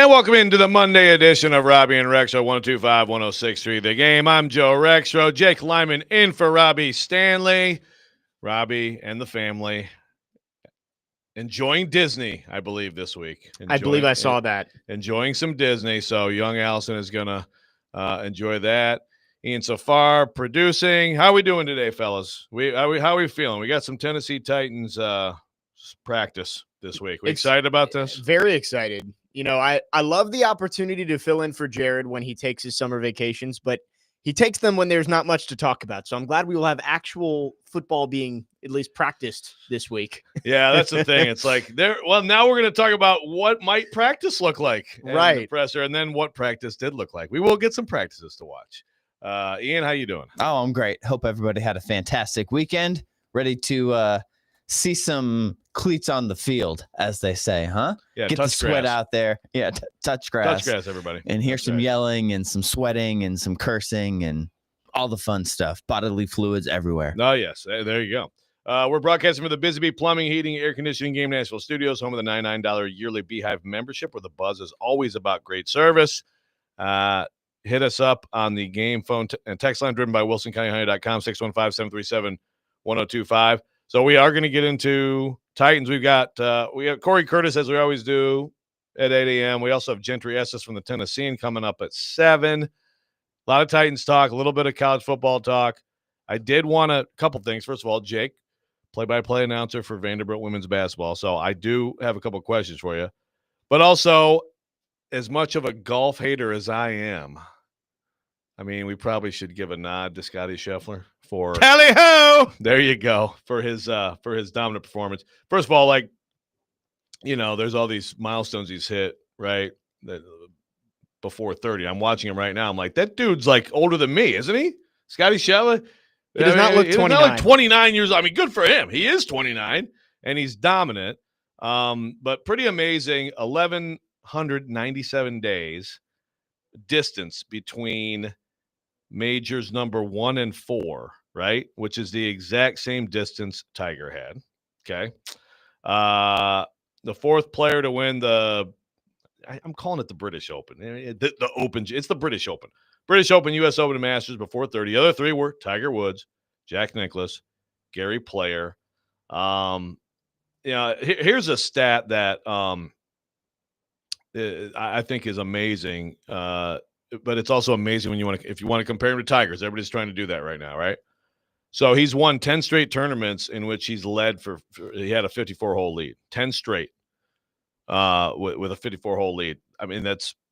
And welcome into the Monday edition of Robby and Rexrode 102.5-106.3 The Game. I'm Joe Rexrode. Jake Lyman in for Robby Stanley. Robby and the family enjoying Disney, I believe, this week. I believe I saw that. Enjoying some Disney, so young Allison is going to enjoy that. Ian Safar producing. How are we doing today, fellas? How are we feeling? We got some Tennessee Titans practice this week. We excited about this? Very excited. You know, I love the opportunity to fill in for Jared when he takes his summer vacations, but he takes them when there's not much to talk about. So I'm glad we will have actual football being at least practiced this week. Yeah, that's the thing. It's like now we're going to talk about what might practice look like. Right. The presser, and then what practice did look like. We will get some practices to watch. Ian, how you doing? Oh, I'm great. Hope everybody had a fantastic weekend. Ready to see some cleats on the field, as they say, huh? Yeah, get the sweat out there. Yeah, touch grass. Touch grass, everybody. And hear some yelling and some sweating and some cursing and all the fun stuff. Bodily fluids everywhere. Oh, yes. There you go. We're broadcasting from the Busy Bee Plumbing, Heating, Air Conditioning Game Nashville Studios, home of the $99 yearly Beehive membership, where the buzz is always about great service. Hit us up on the game phone and text line driven by WilsonCountyHoney.com, 615-737-1025. So we are going to get into Titans. We got Corey Curtis, as we always do, at 8 a.m. We also have Gentry Estes from the Tennessean coming up at 7. A lot of Titans talk, a little bit of college football talk. I did want a couple things. First of all, Jake, play-by-play announcer for Vanderbilt women's basketball. So I do have a couple questions for you. But also, as much of a golf hater as I am, I mean, we probably should give a nod to Scottie Scheffler for Tally-ho! There you go, for his dominant performance. First of all, like, you know, there's all these milestones he's hit, right? That before 30. I'm watching him right now. I'm like, that dude's like older than me, isn't he? Scottie Scheffler. He does not look 29. He's not like 29 years old. I mean, good for him. He is 29 and he's dominant. But pretty amazing. 1,197 days distance between majors number 1 and 4, right? Which is the exact same distance Tiger had. Okay. The fourth player to win I'm calling it the British Open. The Open. It's the British Open. British Open, U.S. Open, and Masters before 30. The other 3 were Tiger Woods, Jack Nicklaus, Gary Player. Here's a stat that I think is amazing. But it's also amazing if you want to compare him to Tigers. Everybody's trying to do that right now, right? So he's won 10 straight tournaments in which he's led he had a 54-hole lead. 10 straight with a 54-hole lead. I mean,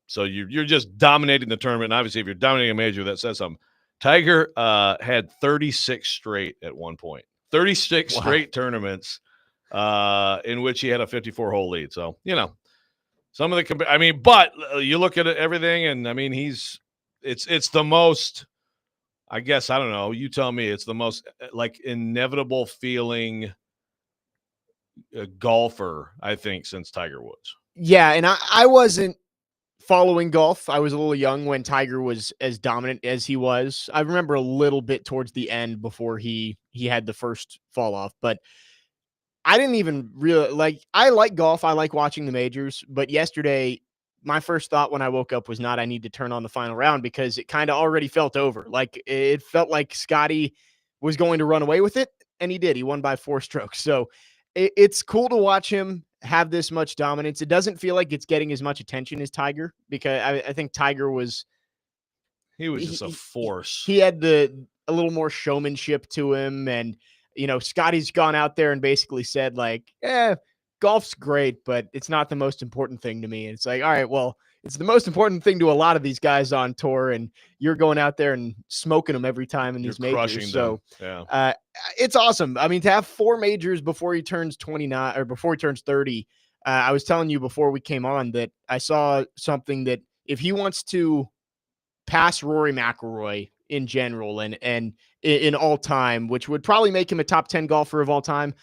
so you're just dominating the tournament. And obviously, if you're dominating a major, that says something. Tiger had 36 straight at one point. 36 straight tournaments in which he had a 54-hole lead. So, you know. Some of the, but you look at everything, and I mean, it's the most, I guess, I don't know. You tell me, it's the most like inevitable feeling golfer, I think, since Tiger Woods. Yeah, and I wasn't following golf. I was a little young when Tiger was as dominant as he was. I remember a little bit towards the end before he had the first fall off, but I didn't even really I like golf. I like watching the majors, but yesterday, my first thought when I woke up was not, I need to turn on the final round, because it kind of already felt over. Like, it felt like Scottie was going to run away with it, and he did. He won by 4 strokes. So it's cool to watch him have this much dominance. It doesn't feel like it's getting as much attention as Tiger, because I think Tiger was just a force. He had a little more showmanship to him, and you know, Scottie's gone out there and basically said, like, golf's great, but it's not the most important thing to me. And it's like, all right, well, it's the most important thing to a lot of these guys on tour, and you're going out there and smoking them every time in these majors. So yeah. It's awesome. I mean, to have 4 majors before he turns 29 or before he turns 30. I was telling you before we came on that I saw something that if he wants to pass Rory McIlroy in general and in all time, which would probably make him a top 10 golfer of all time,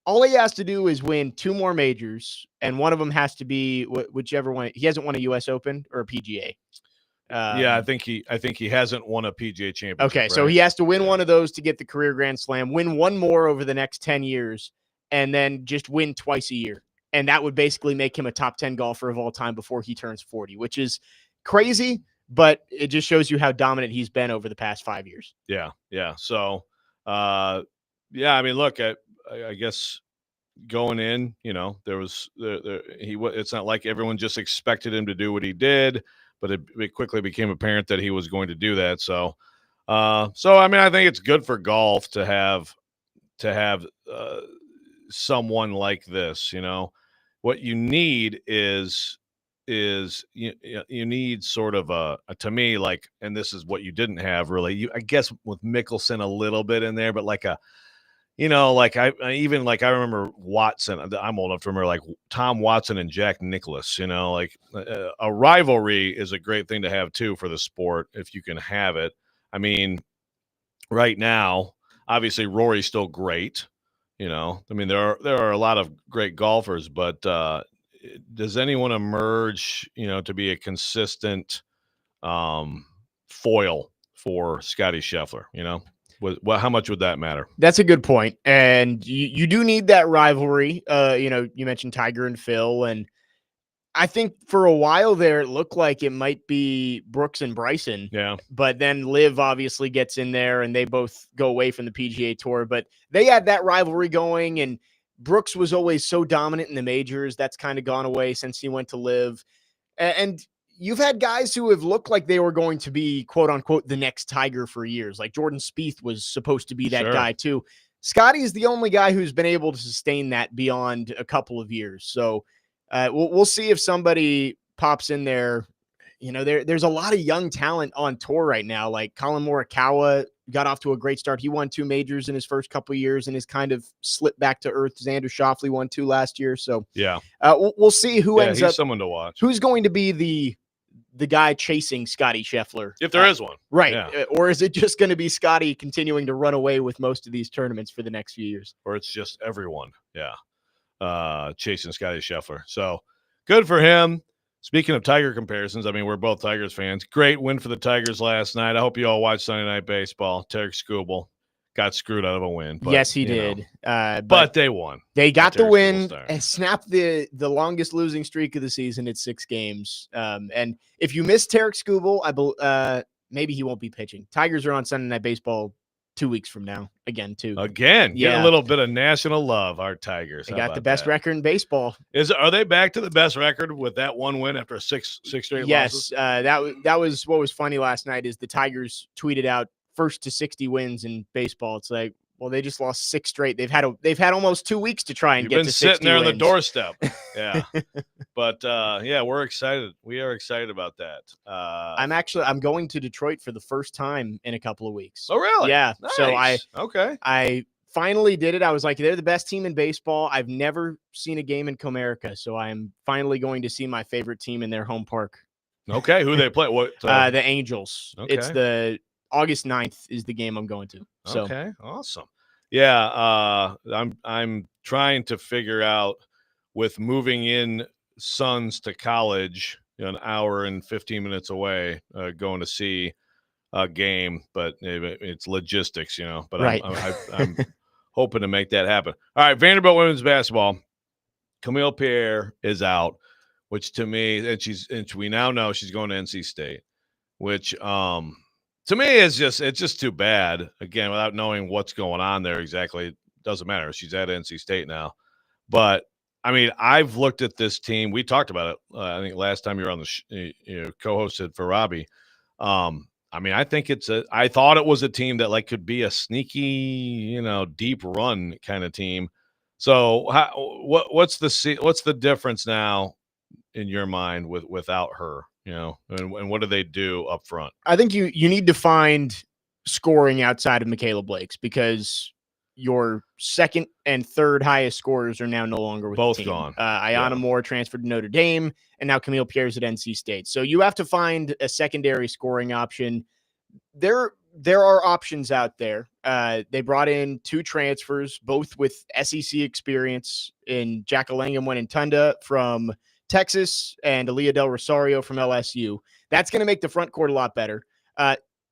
all he has to do is win 2 more majors, and one of them has to be whichever one. He hasn't won a U.S. Open or a PGA. I think he hasn't won a PGA championship. Okay, right? so he has to win one of those to get the career Grand Slam, win one more over the next 10 years, and then just win twice a year. and that would basically make him a top 10 golfer of all time before he turns 40, which is crazy, but it just shows you how dominant he's been over the past 5 years. Yeah. So, yeah, I mean, look, I guess going in, it's not like everyone just expected him to do what he did, but it quickly became apparent that he was going to do that. So, I mean, I think it's good for golf to have someone like this. What you need is you need sort of a to me, like, and this is what you didn't have really. I guess with Mickelson a little bit in there, but like I remember Watson. I'm old enough to remember like Tom Watson and Jack Nicklaus. A rivalry is a great thing to have too for the sport if you can have it. I mean, right now, obviously Rory's still great. I mean, there are a lot of great golfers, but does anyone emerge, to be a consistent foil for Scottie Scheffler? How much would that matter? That's a good point. And you do need that rivalry. You mentioned Tiger and Phil, and I think for a while there, it looked like it might be Brooks and Bryson. Yeah. But then Liv obviously gets in there and they both go away from the PGA Tour. But they had that rivalry going, and Brooks was always so dominant in the majors. That's kind of gone away since he went to Liv. And you've had guys who have looked like they were going to be, quote unquote, the next Tiger for years. Like Jordan Spieth was supposed to be that guy too. Scottie is the only guy who's been able to sustain that beyond a couple of years. So we'll see if somebody pops in there. There's a lot of young talent on tour right now. Like Colin Morikawa got off to a great start. He won 2 majors in his first couple of years and has kind of slipped back to earth. Xander Schauffele won 2 last year. So yeah, we'll see who ends up. Someone to watch. Who's going to be the guy chasing Scottie Scheffler, if there is one, right? Yeah. Or is it just going to be Scottie continuing to run away with most of these tournaments for the next few years? Or it's just everyone, chasing Scottie Scheffler. So good for him. Speaking of Tiger comparisons, I mean, we're both Tigers fans. Great win for the Tigers last night. I hope you all watched Sunday Night Baseball. Tarek Skubal got screwed out of a win. But, yes, he did. But they won. They got the win and snapped the longest losing streak of the season at 6 games. And if you miss Tarek Skubal, maybe he won't be pitching. Tigers are on Sunday Night Baseball 2 weeks from now. Again, get a little bit of national love. Our Tigers. They got the best record in baseball. Are they back to the best record with that one win after 6 straight losses? Yes. That was what was funny last night is the Tigers tweeted out first to 60 wins in baseball. It's like, well, they just lost 6 straight. They've had almost 2 weeks to try and get to 60 sitting there wins. on the doorstep. Yeah. But we're excited. We are excited about that. I'm going to Detroit for the first time in a couple of weeks. Oh, really? Yeah. Nice. So I finally did it. I was like, they're the best team in baseball. I've never seen a game in Comerica, so I'm finally going to see my favorite team in their home park. Okay. Who they play? What? The Angels. Okay. It's the August 9th is the game I'm going to. So. Okay, awesome. Yeah, I'm trying to figure out with moving in sons to college, an hour and 15 minutes away, going to see a game, but it's logistics, But right. I'm hoping to make that happen. All right, Vanderbilt women's basketball. Camille Pierre is out, which to me, and we now know she's going to NC State, which to me, it's just too bad. Again, without knowing what's going on there exactly, it doesn't matter. She's at NC State now. But, I mean, I've looked at this team. We talked about it, I think, last time you were on the co-hosted for Robby. I mean, I think I thought it was a team that, like, could be a sneaky, deep run kind of team. So what's the difference now in your mind without her? And what do they do up front? I think you need to find scoring outside of Michaela Blake's because your second and third highest scorers are now no longer with both the team. gone. Ayanna Moore transferred to Notre Dame, and now Camille Pierre's at NC State. So you have to find a secondary scoring option. There are options out there. They brought in 2 transfers, both with SEC experience in Jackalangam Wenentunda from Texas and Aaliyah Del Rosario from LSU. That's going to make the front court a lot better.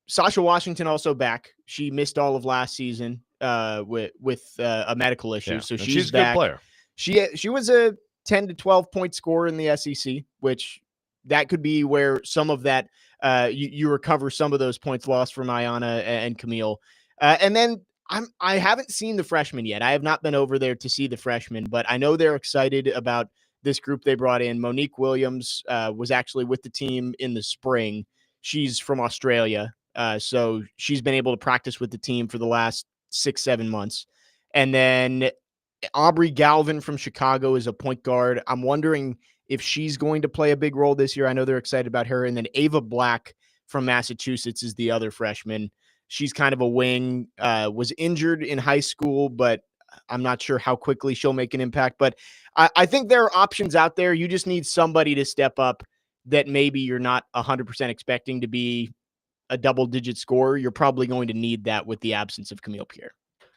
Sasha Washington also back. She missed all of last season with a medical issue, so she's back. A good player. She was a 10 to 12 point scorer in the SEC, which that could be where some of that you recover some of those points lost from Ayana and Camille. And then I haven't seen the freshman yet. I have not been over there to see the freshmen, but I know they're excited about this group they brought in. Monique Williams was actually with the team in the spring. She's from Australia. So she's been able to practice with the team for the last 6-7 months. And then Aubrey Galvin from Chicago is a point guard. I'm wondering if she's going to play a big role this year. I know they're excited about her. And then Ava Black from Massachusetts is the other freshman. She's kind of a wing, was injured in high school, but I'm not sure how quickly she'll make an impact. But I think there are options out there. You just need somebody to step up that maybe you're not 100% expecting to be a double-digit scorer. You're probably going to need that with the absence of Camille Pierre.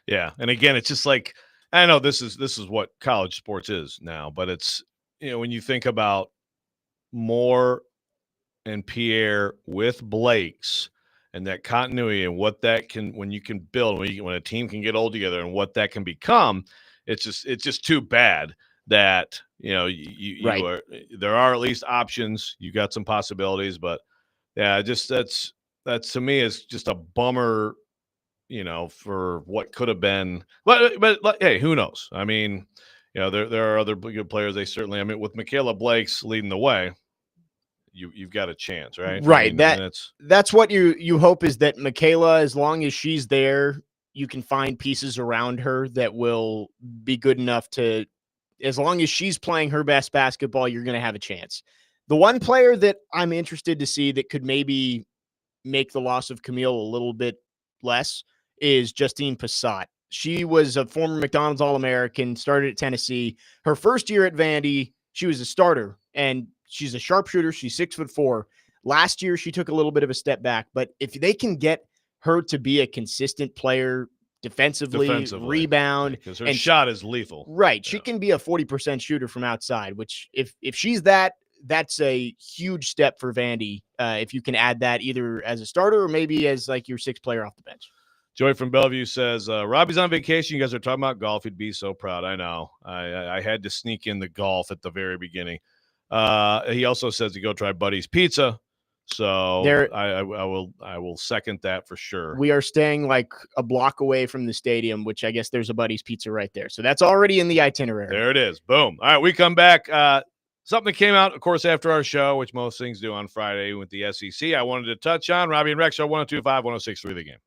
Yeah, and again, it's just like, I know this is what college sports is now, but it's, when you think about Moore and Pierre with Blake's and that continuity and what that can, when you can build, when a team can get old together and what that can become, it's just too bad that Right. there are at least options. You got some possibilities, but yeah, just that to me is just a bummer. For what could have been, but hey, who knows? I mean, there are other good players. They certainly, I mean, with Michaela Blake's leading the way, you've got a chance, right? Right. I mean, that's what you hope, is that Michaela, as long as she's there, you can find pieces around her that will be good enough to, as long as she's playing her best basketball, you're going to have a chance. The one player that I'm interested to see that could maybe make the loss of Camille a little bit less is Justine Passat. She was a former McDonald's All-American, started at Tennessee. Her first year at Vandy, she was a starter, and she's a sharpshooter. She's 6'4". Last year, she took a little bit of a step back, but if they can get her to be a consistent player defensively rebound, because her shot is lethal. Right. She can be a 40% shooter from outside, which if she's that's a huge step for Vandy. If you can add that either as a starter or maybe as like your sixth player off the bench. Joy from Bellevue says, Robbie's on vacation. You guys are talking about golf. He'd be so proud. I know. I had to sneak in the golf at the very beginning. He also says to go try Buddy's Pizza. So I will second that for sure. We are staying like a block away from the stadium, which I guess there's a Buddy's Pizza right there. So that's already in the itinerary. There it is. Boom. All right, we come back. Something that came out, of course, after our show, which most things do on Friday with the SEC. I wanted to touch on Robby and Rexrode 102.5, 106.3 The Game.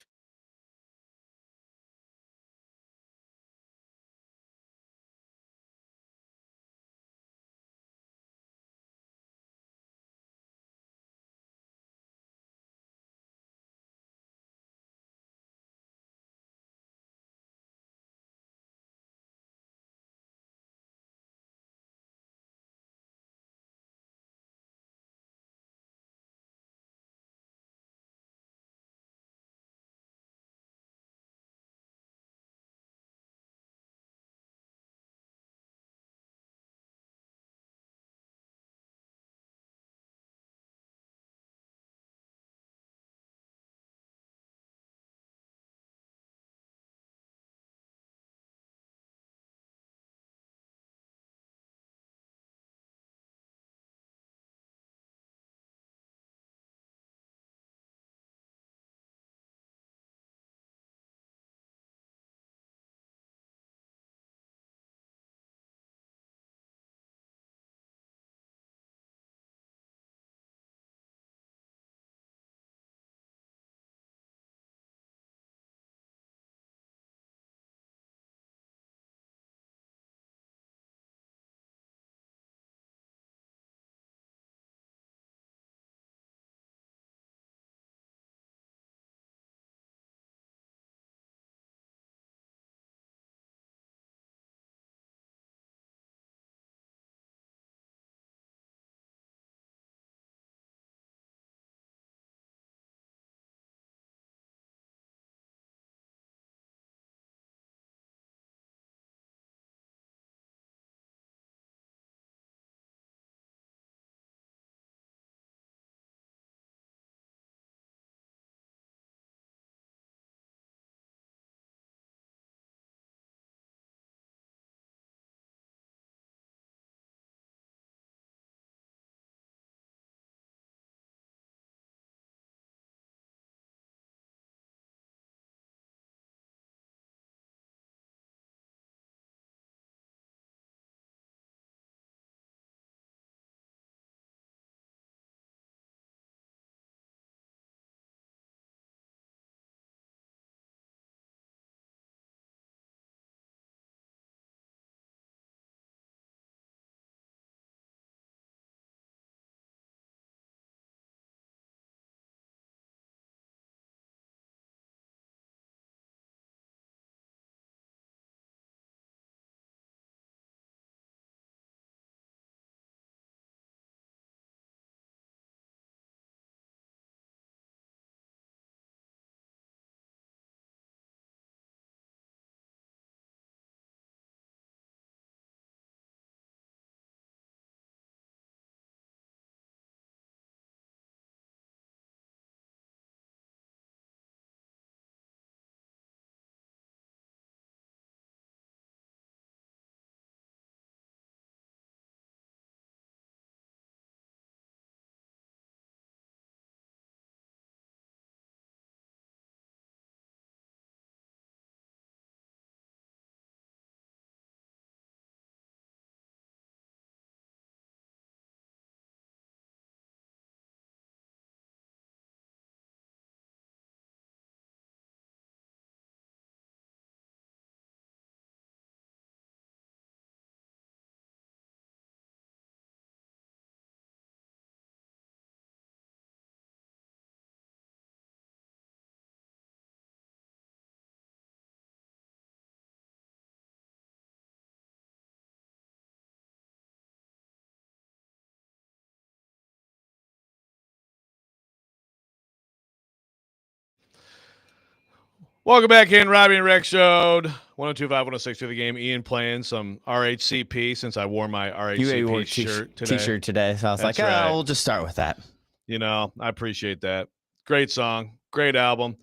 Welcome back in, Robby and Rexrode. 102.5, 106 to the game. Ian playing some RHCP since I wore my RHCP shirt today. T-shirt today, so I was That's like, right. we'll just start with that. You know, I appreciate that. Great song, great album.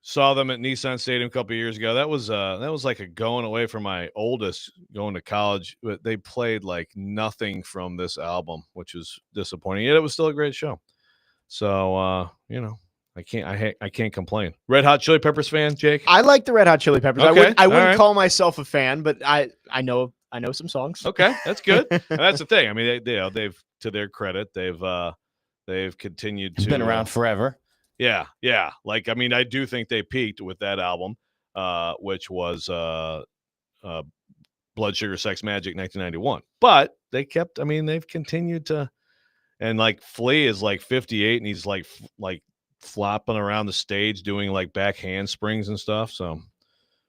Saw them at Nissan Stadium a couple of years ago. That was like a going away from my oldest going to college, but they played like nothing from this album, which was disappointing. Yet it was still a great show. So you know, I can't complain. Red Hot Chili Peppers fan, Jake? I like the Red Hot Chili Peppers. Okay, I wouldn't right. call myself a fan, but I know some songs. Okay, that's good. And that's the thing. I mean, they've to their credit, they've continued to been around forever. Yeah. Like, I mean, I do think they peaked with that album, which was Blood Sugar Sex Magic 1991. But they've continued to, and like Flea is like 58 and he's like flopping around the stage doing like back handsprings and stuff. So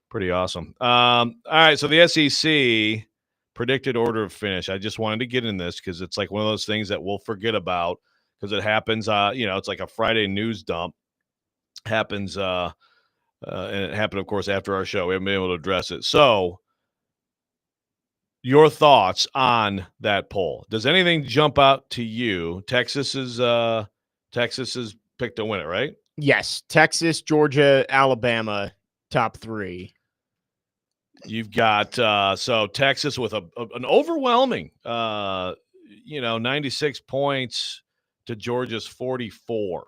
pretty awesome. All right, so the SEC predicted order of finish. I just wanted to get in this because it's like one of those things that we'll forget about because it happens. It's like a Friday news dump. Happens, and it happened, of course, after our show. We haven't been able to address it. So, your thoughts on that poll? Does anything jump out to you? Texas is picked to win it, right? Yes, Texas, Georgia, Alabama, top 3. You've got so Texas with an overwhelming 96 points to Georgia's 44.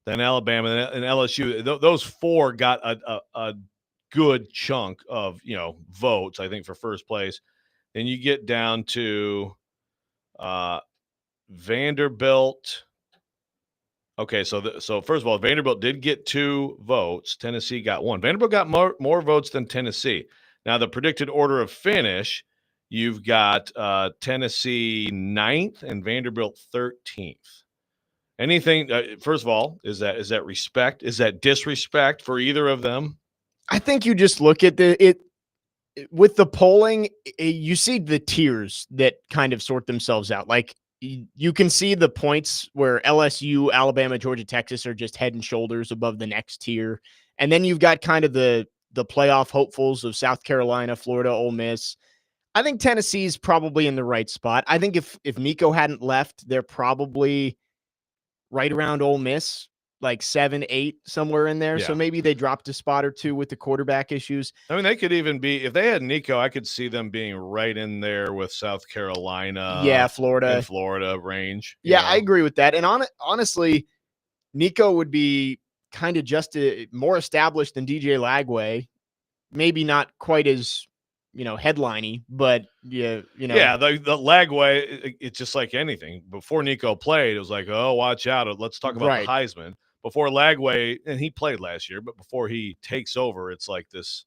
Then Alabama and LSU. Those 4 got a good chunk of votes, I think, for first place. Then you get down to Vanderbilt. Okay, so first of all, Vanderbilt did get 2 votes. Tennessee got 1. Vanderbilt got more votes than Tennessee. Now, the predicted order of finish, you've got Tennessee 9th and Vanderbilt 13th. Anything, first of all, is that respect? Is that disrespect for either of them? I think you just look at it with the polling, you see the tiers that kind of sort themselves out. Like you can see the points where LSU, Alabama, Georgia, Texas are just head and shoulders above the next tier. And then you've got kind of the playoff hopefuls of South Carolina, Florida, Ole Miss. I think Tennessee's probably in the right spot. I think if Nico hadn't left, they're probably right around Ole Miss, like 7, 8, somewhere in there. Yeah. So maybe they dropped a spot or 2 with the quarterback issues. I mean, they could even be, if they had Nico, I could see them being right in there with South Carolina. Yeah, Florida. And Florida range. Yeah, I agree with that. And honestly, Nico would be kind of just more established than DJ Lagway. Maybe not quite as, headliney, but yeah, Yeah, the Lagway, it's just like anything. Before Nico played, it was like, oh, watch out. Let's talk about the Heisman. Before Lagway, and he played last year, but before he takes over, it's like this,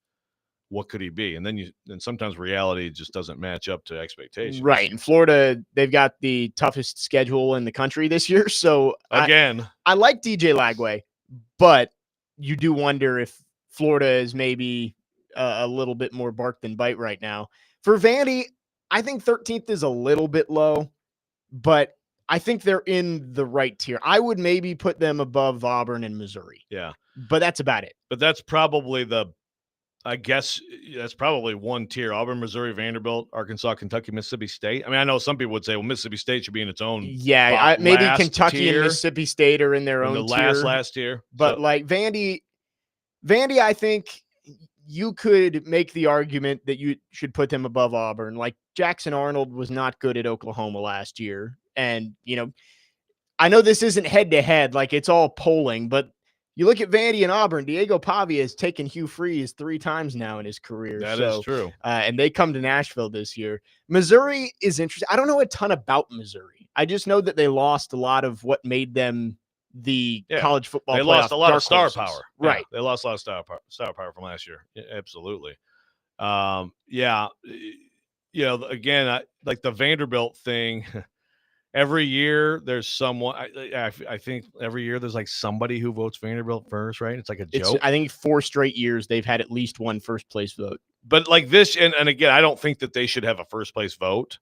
what could he be? And then sometimes reality just doesn't match up to expectations. Right. In Florida, they've got the toughest schedule in the country this year. So again, I like DJ Lagway, but you do wonder if Florida is maybe a little bit more bark than bite right now. For Vandy, I think 13th is a little bit low, but I think they're in the right tier. I would maybe put them above Auburn and Missouri. Yeah. But that's about it. But that's probably that's probably one tier. Auburn, Missouri, Vanderbilt, Arkansas, Kentucky, Mississippi State. I mean, I know some people would say, well, Mississippi State should be in its own. Yeah, maybe Kentucky tier, and Mississippi State are in their own tier. Last tier. But like Vandy, I think you could make the argument that you should put them above Auburn. Like Jackson Arnold was not good at Oklahoma last year. And, I know this isn't head to head, like it's all polling, but you look at Vandy and Auburn, Diego Pavia has taken Hugh Freeze 3 times now in his career. That is true. And they come to Nashville this year. Missouri is interesting. I don't know a ton about Missouri. I just know that they lost a lot of what made them the college football. They lost a lot of star power. Right. Yeah, they lost a lot of star power from last year. Yeah, absolutely. Again, like the Vanderbilt thing, every year there's someone. I think every year there's like somebody who votes Vanderbilt first, right? It's like a joke. I think 4 straight years they've had at least one first place vote. But like this, and again, I don't think that they should have a first place vote,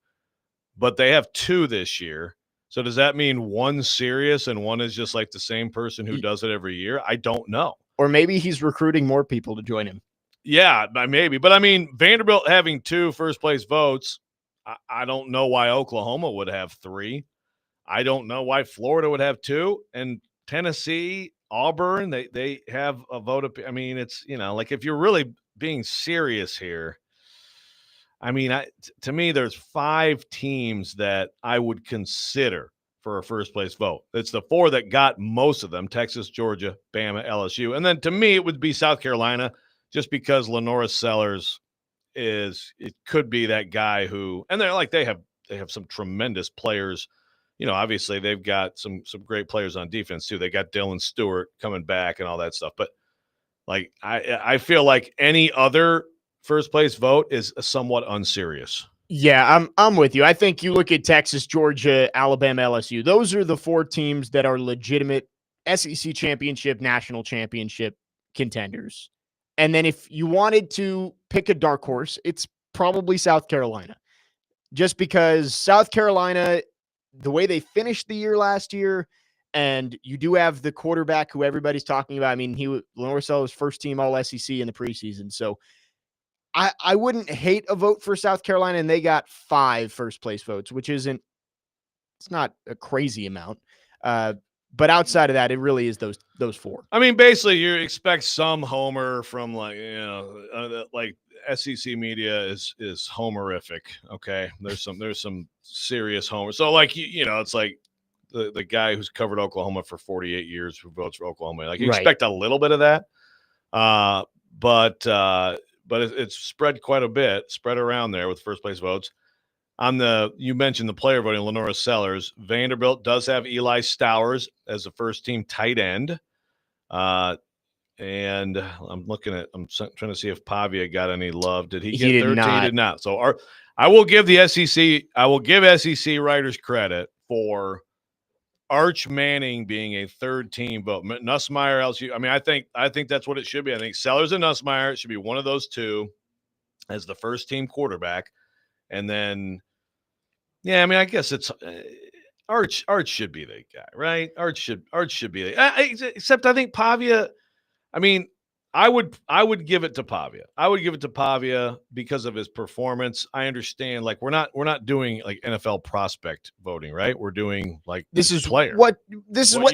but they have 2 this year. So does that mean one's serious and one is just like the same person who does it every year? I don't know. Or maybe he's recruiting more people to join him. Yeah, maybe. But I mean, Vanderbilt having 2 first place votes, I don't know why Oklahoma would have 3. I don't know why Florida would have 2. And Tennessee, Auburn, they have a vote. I mean, it's, like if you're really being serious here, I mean, to me, there's 5 teams that I would consider for a first place vote. It's the 4 that got most of them: Texas, Georgia, Bama, LSU. And then to me, it would be South Carolina, just because Lenora Sellers it could be that guy who, and they have some tremendous players. Obviously they've got some great players on defense too. They got Dylan Stewart coming back and all that stuff. But like, I feel like any other first place vote is somewhat unserious. Yeah, I'm with you. I think you look at Texas, Georgia, Alabama, LSU. Those are the 4 teams that are legitimate SEC championship, national championship contenders. And then if you wanted to pick a dark horse, it's probably South Carolina. Just because South Carolina, the way they finished the year last year, and you do have the quarterback who everybody's talking about. I mean, Lenore Sellers first team all SEC in the preseason. So I wouldn't hate a vote for South Carolina, and they got 5 first place votes, which it's not a crazy amount. But outside of that, it really is those 4. I mean, basically, you expect some homer from like SEC media is homerific. Okay, there's some serious homer. So like it's like the guy who's covered Oklahoma for 48 years who votes for Oklahoma. Like you expect a little bit of that, but it's spread quite a bit, spread around there with first place votes. You mentioned the player voting, Lenora Sellers. Vanderbilt does have Eli Stowers as the first team tight end. And I'm trying to see if Pavia got any love. Did he get 13? He did not. So I will give the SEC writers credit for Arch Manning being a third team vote. Nussmeier, LSU. I mean, I think that's what it should be. I think Sellers and Nussmeier, it should be one of those 2 as the first team quarterback. And then, yeah, I mean, I guess it's Arch should be the guy, right? Arch should be the except I think Pavia. I mean, I would give it to Pavia. I would give it to Pavia because of his performance. I understand, like we're not doing like NFL prospect voting, right? We're doing like this is player. What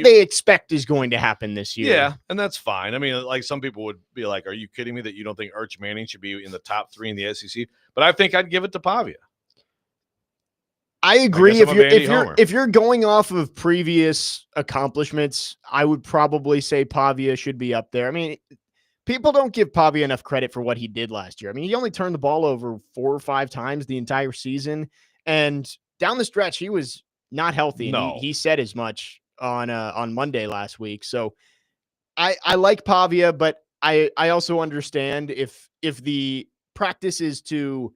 they expect is going to happen this year. Yeah, and that's fine. I mean, like some people would be like, "Are you kidding me that you don't think Arch Manning should be in the top 3 in the SEC?" But I think I'd give it to Pavia. I agree. If you're going off of previous accomplishments, I would probably say Pavia should be up there. I mean, people don't give Pavia enough credit for what he did last year. I mean, he only turned the ball over 4 or 5 times the entire season, and down the stretch, he was not healthy. And he said as much on Monday last week. So I like Pavia, but I also understand if the practice is to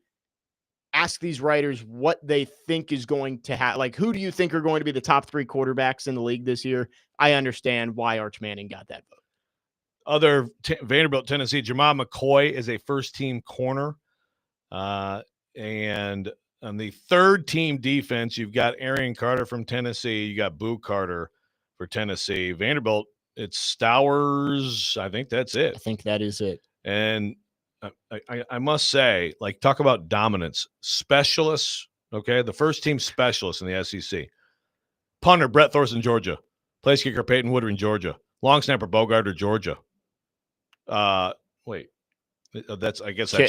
ask these writers what they think is going to happen. Like, who do you think are going to be the top 3 quarterbacks in the league this year? I understand why Arch Manning got that vote. Other Vanderbilt, Tennessee, Jamal McCoy is a first-team corner. And on the third-team defense, you've got Arian Carter from Tennessee. You got Boo Carter for Tennessee. Vanderbilt, it's Stowers. I think that's it. I think that is it. And I must say, like, talk about dominance. Specialists, okay? The first-team specialists in the SEC. Punter, Brett Thorson, Georgia. Place kicker, Peyton Woodring, Georgia. Long snapper, Bogart, Georgia. Wait. That's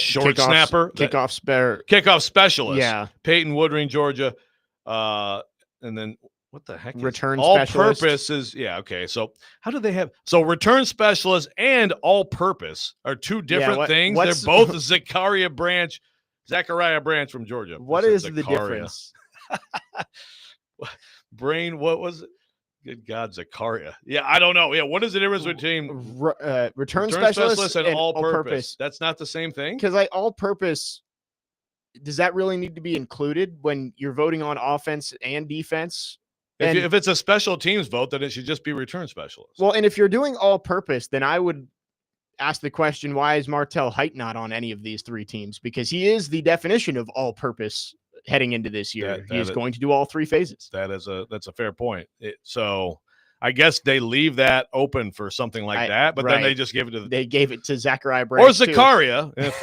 short snapper. Kickoff specialist. Yeah. Peyton Woodring, Georgia. And then what the heck? Return all-purpose specialist. is, yeah, okay. So how do they have – so return specialist and all-purpose are 2 different things. They're both Zachariah Branch from Georgia. What is the difference? What was it? Good God, Zachariah. Yeah, I don't know. Yeah, what is the difference between return specialist and all-purpose? That's not the same thing? Because like all-purpose, does that really need to be included when you're voting on offense and defense? If it's a special teams vote, then it should just be return specialist. Well, and if you're doing all-purpose, then I would ask the question, why is Martell Height not on any of these 3 teams? Because he is the definition of all-purpose heading into this year. He is going to do all 3 phases. That's a fair point. So I guess they leave that open for something like that, but then they right. just give it to They gave it to Zachariah or Branch too. Zakaria. If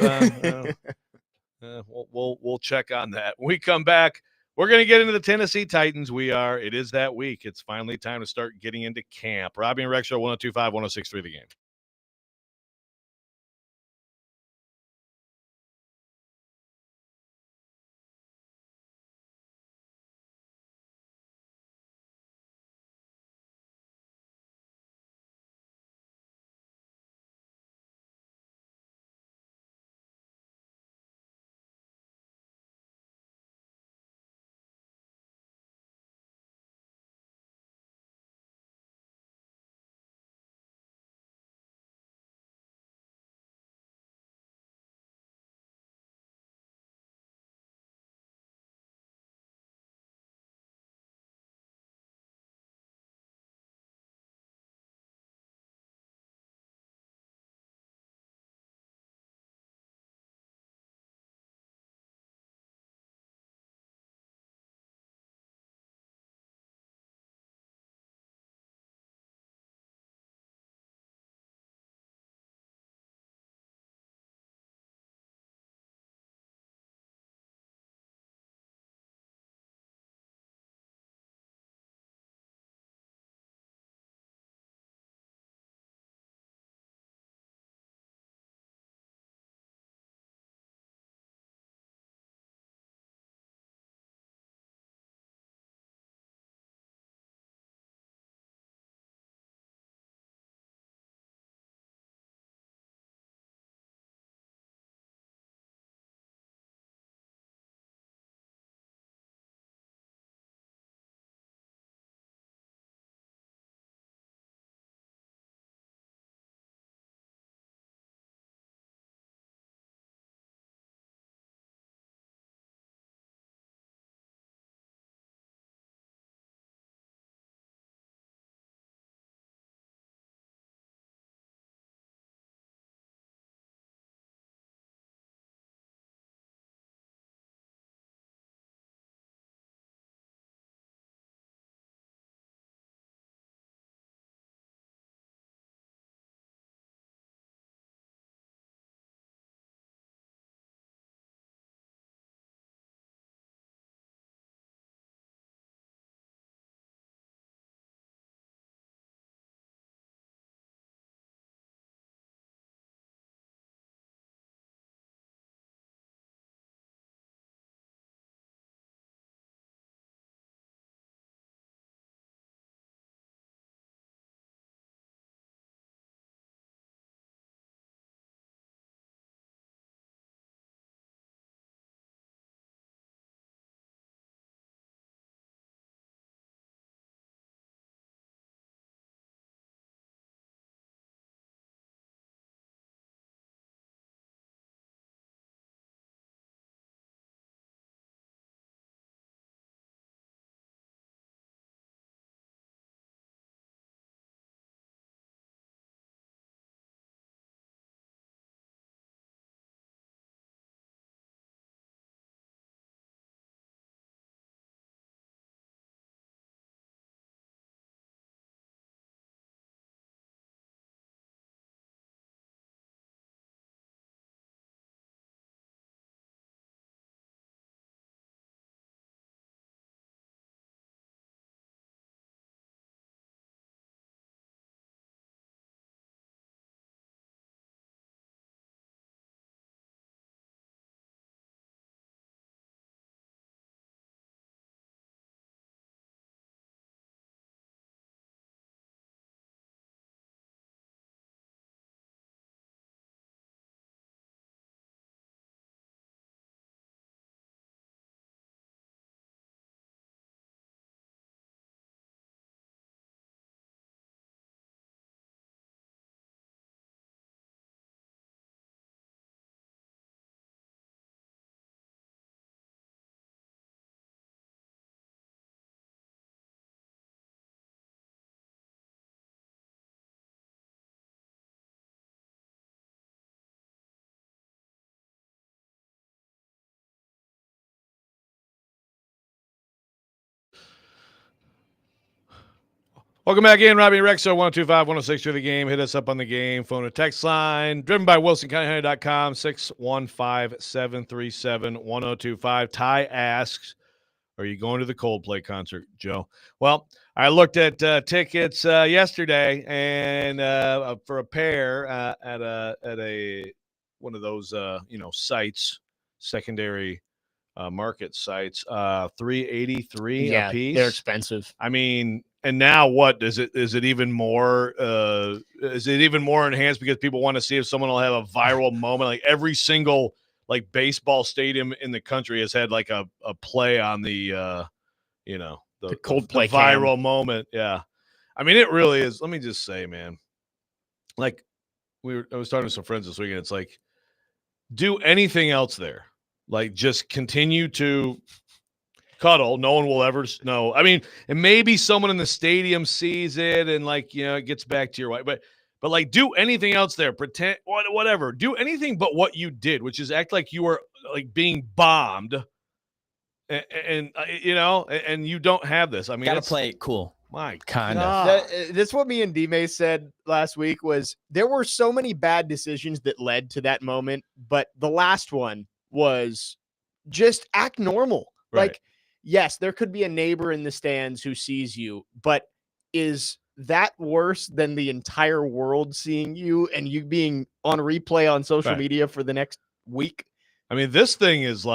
we'll check on that. When we come back, we're going to get into the Tennessee Titans. It is that week. It's finally time to start getting into camp. Robby and Rexrode 102.5, 106.3 The Game. Welcome back in, Robby and Rexrode, 125-106 through the game. Hit us up on the game, phone or text line. Driven by WilsonCountyHoney.com, 615-737-1025. Ty asks, are you going to the Coldplay concert, Joe? Well, I looked at tickets yesterday, and for a pair at a one of those sites, secondary market sites, $383 a piece. They're expensive. I mean, and now what is it? Is it even more? Is it even more enhanced because people want to see if someone will have a viral moment? Like every single baseball stadium in the country has had like a play on the Coldplay viral moment. Yeah, I mean it really is. Let me just say, man, I was talking to some friends this weekend. It's like, do anything else there. Like just continue to cuddle. No one will ever know. I mean, and maybe someone in the stadium sees it and it gets back to your wife. But do anything else there. Pretend whatever. Do anything but what you did, which is act like you were being bombed. And you don't have this. I mean, gotta play it cool. My kind God. of. That's what me and D-May said last week. Was there were so many bad decisions that led to that moment, but the last one was just act normal. Right. Yes, there could be a neighbor in the stands who sees you, but is that worse than the entire world seeing you and you being on replay on social media for the next week? I mean, this thing is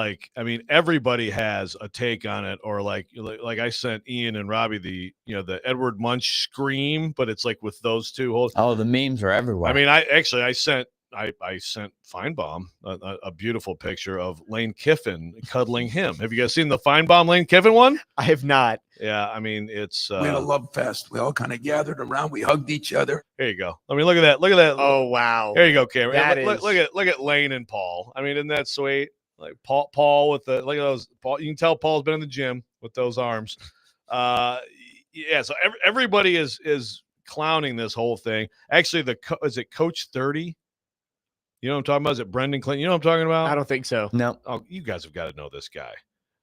everybody has a take on it, or like I sent Ian and Robby the Edward Munch scream, but it's like with those two. Oh, the memes are everywhere. I mean, I sent Feinbaum a beautiful picture of Lane Kiffin cuddling him. Have you guys seen the Feinbaum Lane Kiffin one? I have not. Yeah, I mean it's we had a love fest. We all kind of gathered around. We hugged each other. There you go. I mean, look at that. Look at that. Oh wow. There you go, Cameron. Look Look at Lane and Paul. I mean, isn't that sweet? Like Paul with look at those. Paul, you can tell Paul's been in the gym with those arms. Yeah. So everybody is clowning this whole thing. Actually, is it Coach 30? You know what I'm talking about? Is it Brendan Clinton? You know what I'm talking about? I don't think so. No. Oh, you guys have got to know this guy.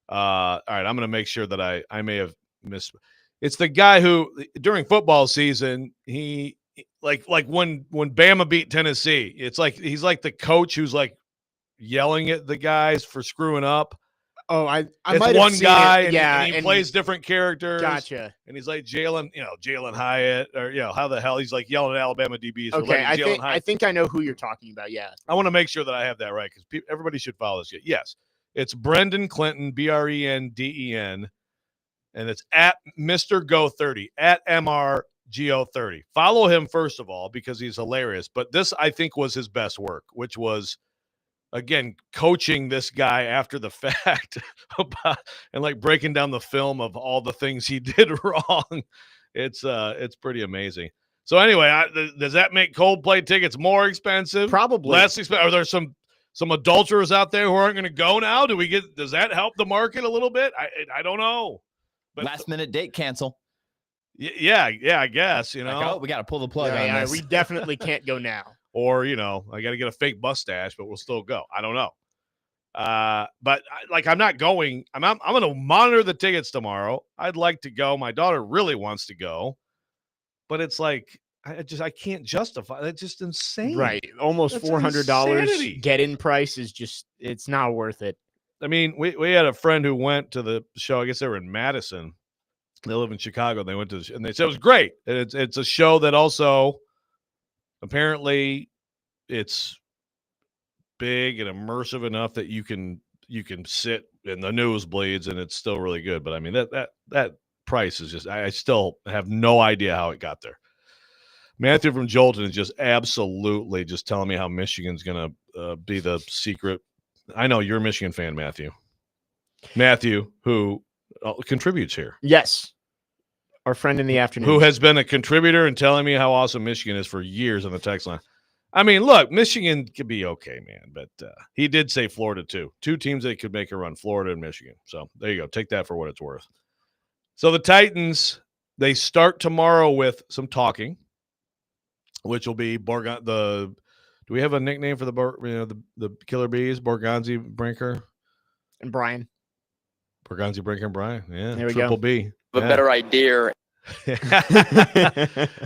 All right, I'm going to make sure that I may have missed. It's the guy who during football season he like when Bama beat Tennessee. It's like he's like the coach who's yelling at the guys for screwing up. Oh, I it's might one have guy, seen it. and he plays different characters. Gotcha. And he's like Jalen Hyatt, or how the hell he's yelling at Alabama DBs. Okay, I think I know who you're talking about. Yeah, I want to make sure that I have that right because everybody should follow this. Yes, it's Brendan Clinton, BRENDEN, and it's at Mr. Go 30 at MRGO 30. Follow him first of all because he's hilarious. But this I think was his best work, which was, again, coaching this guy after the fact and breaking down the film of all the things he did wrong. It's pretty amazing. So anyway, does that make Coldplay tickets more expensive? Probably less expensive. Are there some adulterers out there who aren't going to go now? Does that help the market a little bit? I don't know. But last minute date cancel. Yeah, I guess, we got to pull the plug on this. We definitely can't go now. Or, I got to get a fake mustache, but we'll still go. I don't know. But I'm not going. I'm going to monitor the tickets tomorrow. I'd like to go. My daughter really wants to go, but it's I can't justify. It's just insane. Right. Almost $400 get-in price is just, it's not worth it. I mean, we had a friend who went to the show. I guess they were in Madison. They live in Chicago. They went to and they said it was great. And it's a show that also apparently it's big and immersive enough that you can sit in the nosebleeds and it's still really good. But I mean that price is just, I still have no idea how it got there. Matthew from Jolton is just absolutely just telling me how Michigan's going to be the secret. I know you're a Michigan fan, Matthew. Matthew, who contributes here. Yes. Our friend in the afternoon. Who has been a contributor and telling me how awesome Michigan is for years on the text line. I mean, look, Michigan could be okay, man. But he did say Florida, too. Two teams that could make a run, Florida and Michigan. So there you go. Take that for what it's worth. So the Titans, they start tomorrow with some talking, which will be do we have a nickname for the Killer Bees? Borgonzi, Brinker, and Brian. Borgonzi, Brinker, and Brian. Yeah, there we Triple go. B. A better idea.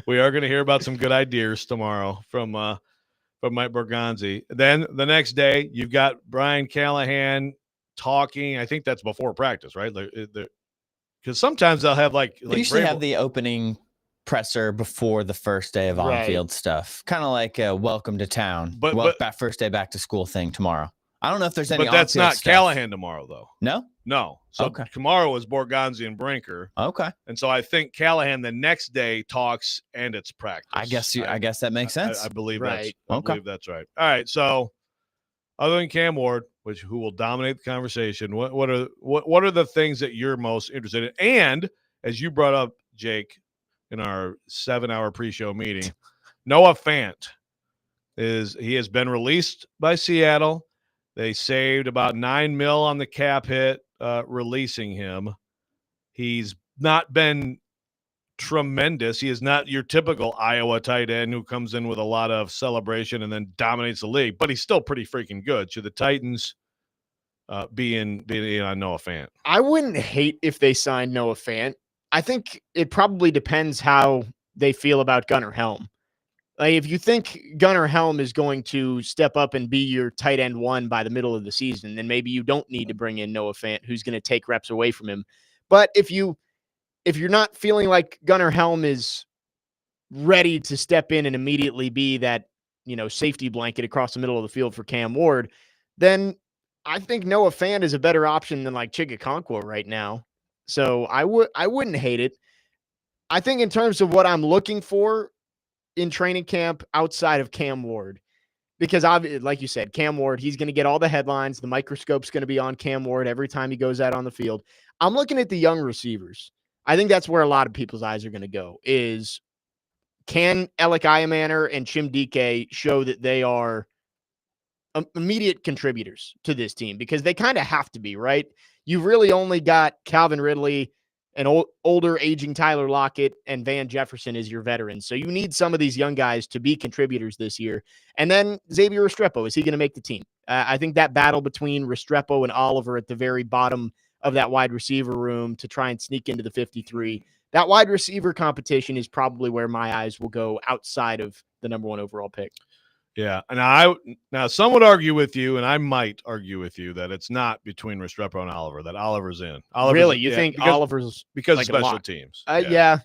We are going to hear about some good ideas tomorrow from Mike Borgonzi. Then the next day, you've got Brian Callahan talking. I think that's before practice, right? Because sometimes they'll have like They usually have the opening presser before the first day of on-field stuff, kind of like a welcome to town, but first day back to school thing tomorrow. I don't know if there's any. But that's not stuff. Callahan tomorrow, though. No. So okay. Tomorrow is Borgonzi and Brinker. Okay. And so I think Callahan the next day talks and it's practice. I guess that makes sense. I believe right. I believe that's right. All right. So other than Cam Ward, who will dominate the conversation, what are the things that you're most interested in? And as you brought up, Jake, in our 7-hour pre-show meeting, Noah Fant he has been released by Seattle. They saved about $9 million on the cap hit, releasing him. He's not been tremendous. He is not your typical Iowa tight end who comes in with a lot of celebration and then dominates the league, but he's still pretty freaking good. Should the Titans be in on Noah Fant? I wouldn't hate if they signed Noah Fant. I think it probably depends how they feel about Gunnar Helm. Like, if you think Gunnar Helm is going to step up and be your tight end one by the middle of the season, then maybe you don't need to bring in Noah Fant, who's going to take reps away from him. But if you're not feeling like Gunnar Helm is ready to step in and immediately be that, safety blanket across the middle of the field for Cam Ward, then I think Noah Fant is a better option than like Chigakonkwo right now. So I wouldn't hate it. I think in terms of what I'm looking for in training camp outside of Cam Ward, because like you said, Cam Ward, he's going to get all the headlines. The microscope's going to be on Cam Ward every time he goes out on the field. I'm looking at the young receivers. I think that's where a lot of people's eyes are going to go is, can Alec Iamaner and Chim Dike show that they are immediate contributors to this team? Because they kind of have to be, right? You've really only got Calvin Ridley, an older aging Tyler Lockett, and Van Jefferson as your veterans. So you need some of these young guys to be contributors this year. And then Xavier Restrepo, is he going to make the team? I think that battle between Restrepo and Oliver at the very bottom of that wide receiver room to try and sneak into the 53, that wide receiver competition is probably where my eyes will go outside of the number 1 overall pick. Yeah, and now some would argue with you, and I might argue with you that it's not between Restrepo and Oliver. That Oliver's in. Really, you think Oliver's because like of special teams? Yeah.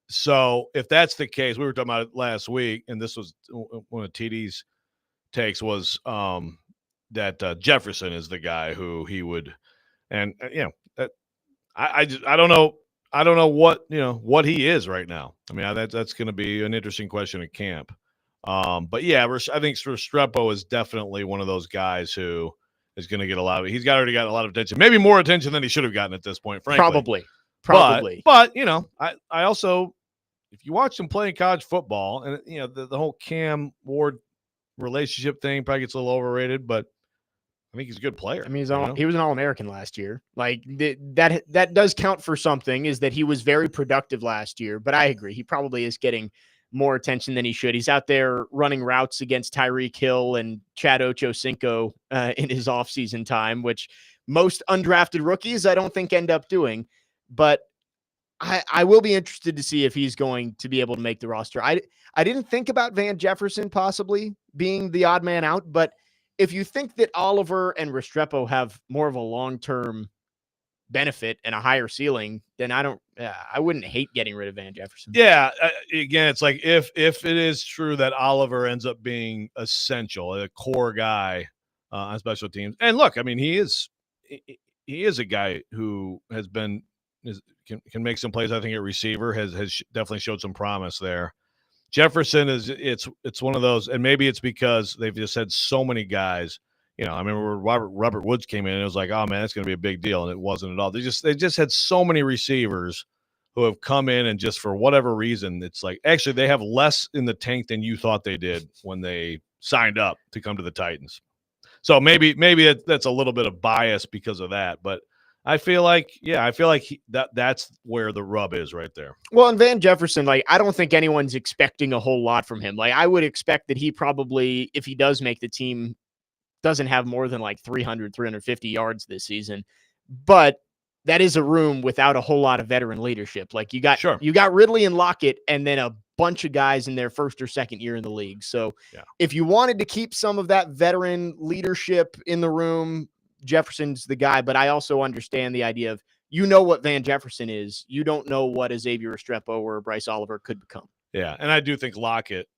So if that's the case, we were talking about it last week, and this was one of TD's takes was that Jefferson is the guy who he would, and I don't know. I don't know what he is right now. I mean, that's going to be an interesting question at camp. But yeah, I think Restrepo is definitely one of those guys who is going to get he's already got a lot of attention, maybe more attention than he should have gotten at this point, frankly. Probably. But I also, if you watch him play in college football, and the whole Cam Ward relationship thing probably gets a little overrated, but I think he's a good player. I mean, he was an All-American last year. Like that does count for something, is that he was very productive last year, but I agree. He probably is getting more attention than he should. He's out there running routes against Tyreek Hill and Chad Ochocinco in his offseason time, which most undrafted rookies I don't think end up doing. But I will be interested to see if he's going to be able to make the roster. I didn't think about Van Jefferson possibly being the odd man out, but if you think that Oliver and Restrepo have more of a long-term benefit and a higher ceiling, then I wouldn't hate getting rid of Van Jefferson. Yeah. Again, it's like if it is true that Oliver ends up being essential, a core guy on special teams. And look, I mean, he is a guy who can make some plays. I think at receiver has definitely showed some promise there. Jefferson it's one of those, and maybe it's because they've just had so many guys. I remember Robert Woods came in and it was like, oh man, that's going to be a big deal. And it wasn't at all. They just had so many receivers who have come in and just for whatever reason, it's like, actually they have less in the tank than you thought they did when they signed up to come to the Titans. So maybe that's a little bit of bias because of that. But I feel like that's where the rub is right there. Well, and Van Jefferson, like, I don't think anyone's expecting a whole lot from him. Like, I would expect that he probably, if he does make the team, doesn't have more than like 350 yards this season. But that is a room without a whole lot of veteran leadership. Like you got Sure. Ridley and Lockett, and then a bunch of guys in their first or second year in the league. So if you wanted to keep some of that veteran leadership in the room, Jefferson's the guy. But I also understand the idea of, what Van Jefferson is. You don't know what a Xavier Restrepo or a Bryce Oliver could become. Yeah, and I do think Lockett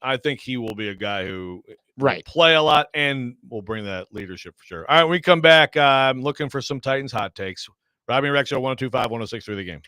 I think he will be a guy who will Right. play a lot and will bring that leadership for sure. All right, we come back. I'm looking for some Titans hot takes. Robby and Rexrode 102.5, 106.3 The Game.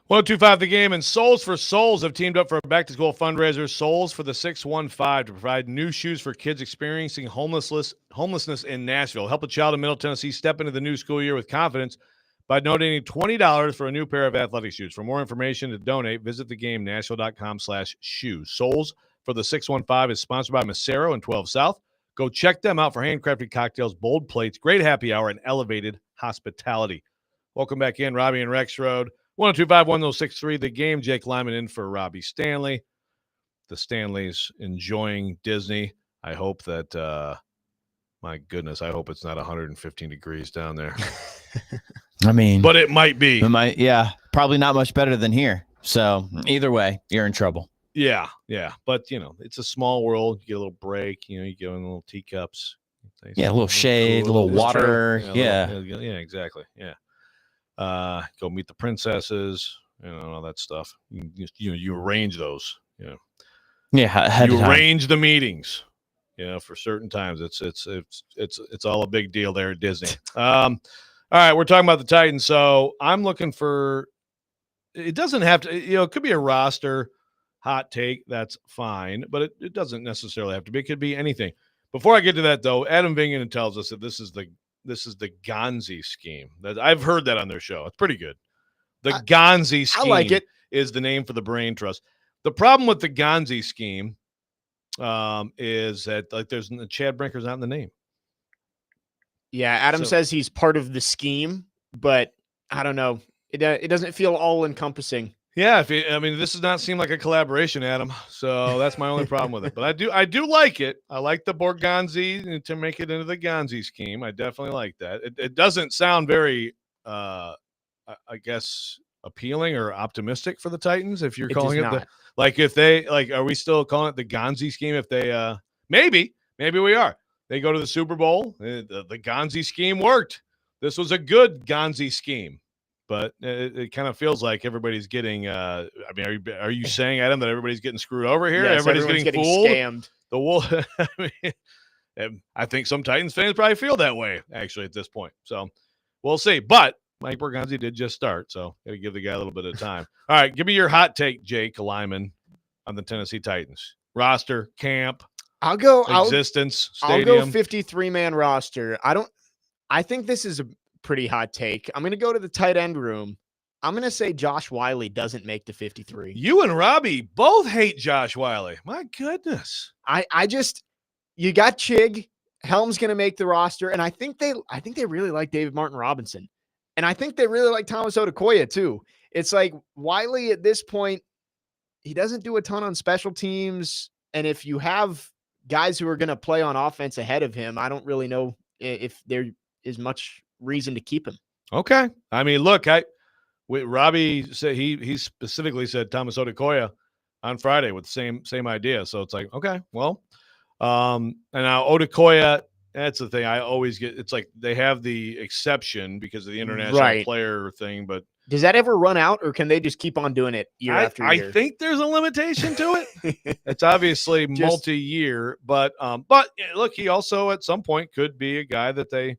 One, 2, 5 The Game and Souls for Souls have teamed up for a back-to-school fundraiser, Souls for the 615, to provide new shoes for kids experiencing homelessness in Nashville. Help a child in Middle Tennessee step into the new school year with confidence by donating $20 for a new pair of athletic shoes. For more information to donate, visit thegamenashville.com/shoes. Souls for the 615 is sponsored by Macero and 12 South. Go check them out for handcrafted cocktails, bold plates, great happy hour, and elevated hospitality. Welcome back in, Robby and Rexrode. 102-5-1063, The Game. Jake Lyman in for Robby Stanley. The Stanleys enjoying Disney. I hope that, my goodness, I hope it's not 115 degrees down there. I mean, but it might be. Probably not much better than here. So either way, you're in trouble. Yeah. But, it's a small world. You get a little break. You get in little teacups. Yeah, a little shade, a little water. Yeah, exactly. Yeah. Go meet the princesses, all that stuff. You arrange those. Yeah, you arrange the meetings. For certain times. It's all a big deal there at Disney. All right, we're talking about the Titans. So I'm looking for. It doesn't have to. It could be a roster hot take. That's fine, but it doesn't necessarily have to be. It could be anything. Before I get to that, though, Adam Vingan tells us that this is the Gonzi scheme. That I've heard that on their show. It's pretty good. The Gonzi scheme. I like it. Is the name for the brain trust. The problem with the Gonzi scheme is that there's Chad Brinker's not in the name. Yeah, Adam says he's part of the scheme, but I don't know. It doesn't feel all encompassing. Yeah, this does not seem like a collaboration, Adam. So that's my only problem with it. But I do like it. I like the Borgonzi to make it into the Gonzi scheme. I definitely like that. It doesn't sound very, I guess, appealing or optimistic for the Titans. If you're calling it if they are we still calling it the Gonzi scheme? If they maybe we are. They go to the Super Bowl. The Gonzi scheme worked. This was a good Gonzi scheme. But it kind of feels like everybody's getting. Are you saying, Adam, that everybody's getting screwed over here? Yes, everybody's getting fooled. Scammed. The Wolf. I think some Titans fans probably feel that way actually at this point. So we'll see. But Mike Borgonzi did just start, so gotta give the guy a little bit of time. All right, give me your hot take, Jake Lyman, on the Tennessee Titans roster, camp. I'll go stadium. I'll go 53-man roster. I think this is a pretty hot take. I'm going to go to the tight end room. I'm going to say Josh Wiley doesn't make the 53. You and Robby both hate Josh Wiley. My goodness. You got Chig. Helm's going to make the roster. And I think they really like David Martin Robinson. And I think they really like Thomas Odukoya too. It's like Wiley at this point, he doesn't do a ton on special teams. And if you have guys who are going to play on offense ahead of him, I don't really know if there is much reason to keep him. Okay. Look, Robby said he specifically said Thomas Odukoya on Friday with the same idea. So it's like, okay, well, and now Odukoya, that's the thing I always get. It's like they have the exception because of the international player thing, but does that ever run out, or can they just keep on doing it year after year? I think there's a limitation to it. It's obviously multi-year, but look, he also at some point could be a guy that they,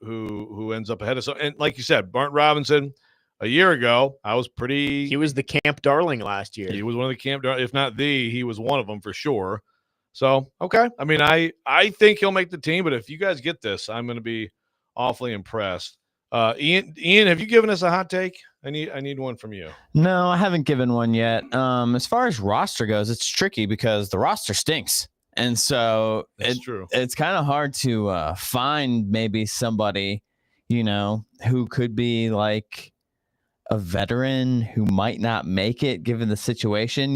who ends up ahead of. So, and like you said, Martin Robinson, a year ago, he was the camp darling last year. He was one of the camp, if not he was one of them for sure. So, okay. I think he'll make the team, but if you guys get this, I'm going to be awfully impressed. Ian, have you given us a hot take? I need one from you. No, I haven't given one yet. As far as roster goes, it's tricky because the roster stinks. And so it's kind of hard to find maybe somebody, who could be like a veteran who might not make it given the situation,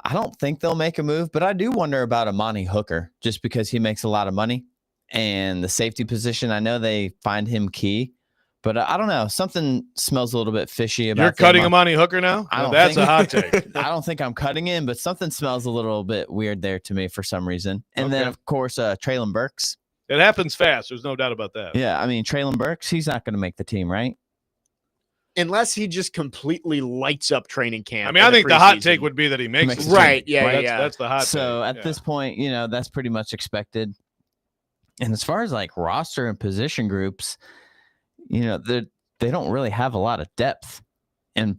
I don't think they'll make a move, but I do wonder about Amani Hooker just because he makes a lot of money and the safety position. I know they find him key, but I don't know. Something smells a little bit fishy about. You're cutting Amani Hooker now? That's a hot take. I don't think I'm cutting him, but something smells a little bit weird there to me for some reason. And then, of course, Traylon Burks. It happens fast. There's no doubt about that. Yeah, Traylon Burks, he's not going to make the team, right? Unless he just completely lights up training camp. I think the hot take would be that he makes it. Right, yeah. That's the hot take. So at this point, that's pretty much expected. And as far as like roster and position groups, they don't really have a lot of depth in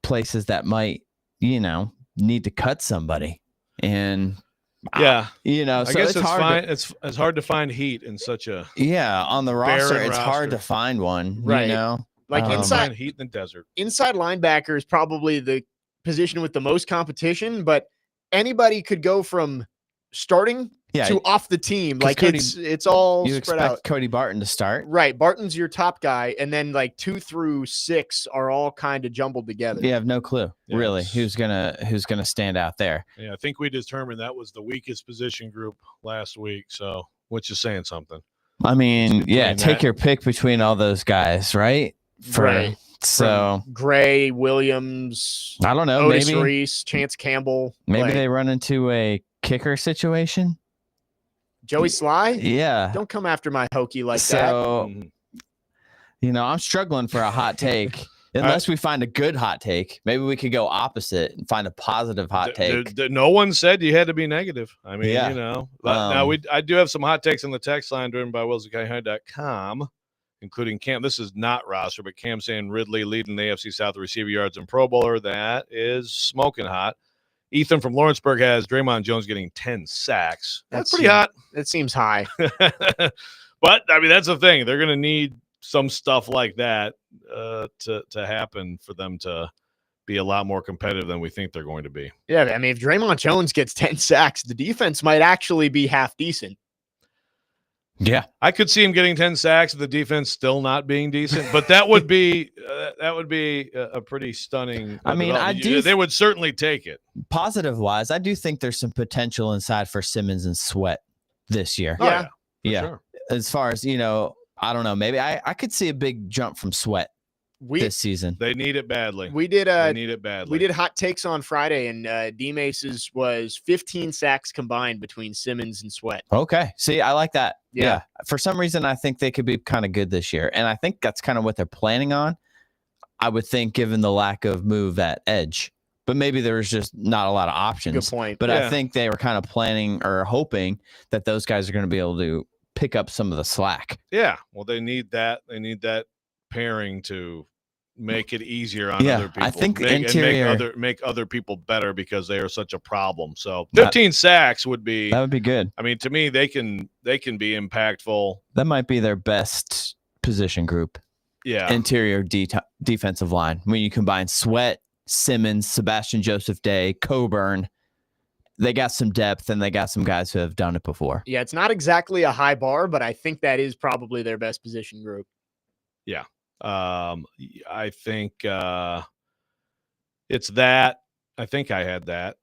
places that might, need to cut somebody. And Yeah, I guess it's fine. It's hard to find heat in such a on the roster. It's roster. hard to find one, right? Like inside heat in the desert. Inside linebacker is probably the position with the most competition, but anybody could go from starting to off the team. Like it's all you spread expect out. Cody Barton to start, right? Barton's your top guy, and then like 2 through 6 are all kind of jumbled together. You have no clue really who's gonna stand out there. Yeah, I think we determined that was the weakest position group last week. So, which is saying something. I mean, take your pick between all those guys, right? Right. So Gray, Williams, I don't know, Otis maybe Reese, Chance Campbell. Maybe they run into a kicker situation. Joey Sly? Yeah. Don't come after my hokey like that. So, I'm struggling for a hot take. Unless we find a good hot take. Maybe we could go opposite and find a positive hot take. No one said you had to be negative. I mean, Now I do have some hot takes on the text line driven by WillsACounty.com, including Cam. This is not roster, but Cam saying Ridley leading the AFC South receiver yards and Pro Bowler. That is smoking hot. Ethan from Lawrenceburg has Draymond Jones getting 10 sacks. That's pretty hot. That seems high. But, I mean, that's the thing. They're going to need some stuff like that to happen for them to be a lot more competitive than we think they're going to be. Yeah, I mean, if Draymond Jones gets 10 sacks, the defense might actually be half decent. Yeah, I could see him getting 10 sacks, the defense still not being decent, but that would be a pretty stunning. I mean, they would certainly take it. Positive wise, I do think there's some potential inside for Simmons and Sweat this year. Yeah. Sure. As far as I don't know, maybe I could see a big jump from Sweat this season. They need it badly. They need it badly. We did hot takes on Friday, and D-Mace's was 15 sacks combined between Simmons and Sweat. Okay. See, I like that. Yeah. For some reason, I think they could be kind of good this year. And I think that's kind of what they're planning on. I would think, given the lack of move at edge. But maybe there was just not a lot of options. Good point. But I think they were kind of planning or hoping that those guys are going to be able to pick up some of the slack. Yeah. Well, they need that. They need that pairing to make it easier on other people. I think make other people better because they are such a problem. So 15 sacks would be good. I mean, to me, they can be impactful. That might be their best position group. Yeah. Interior defensive line. When you combine Sweat, Simmons, Sebastian Joseph Day, Coburn, they got some depth and they got some guys who have done it before. Yeah, it's not exactly a high bar, but I think that is probably their best position group. Yeah. I think it's that. I think I had that.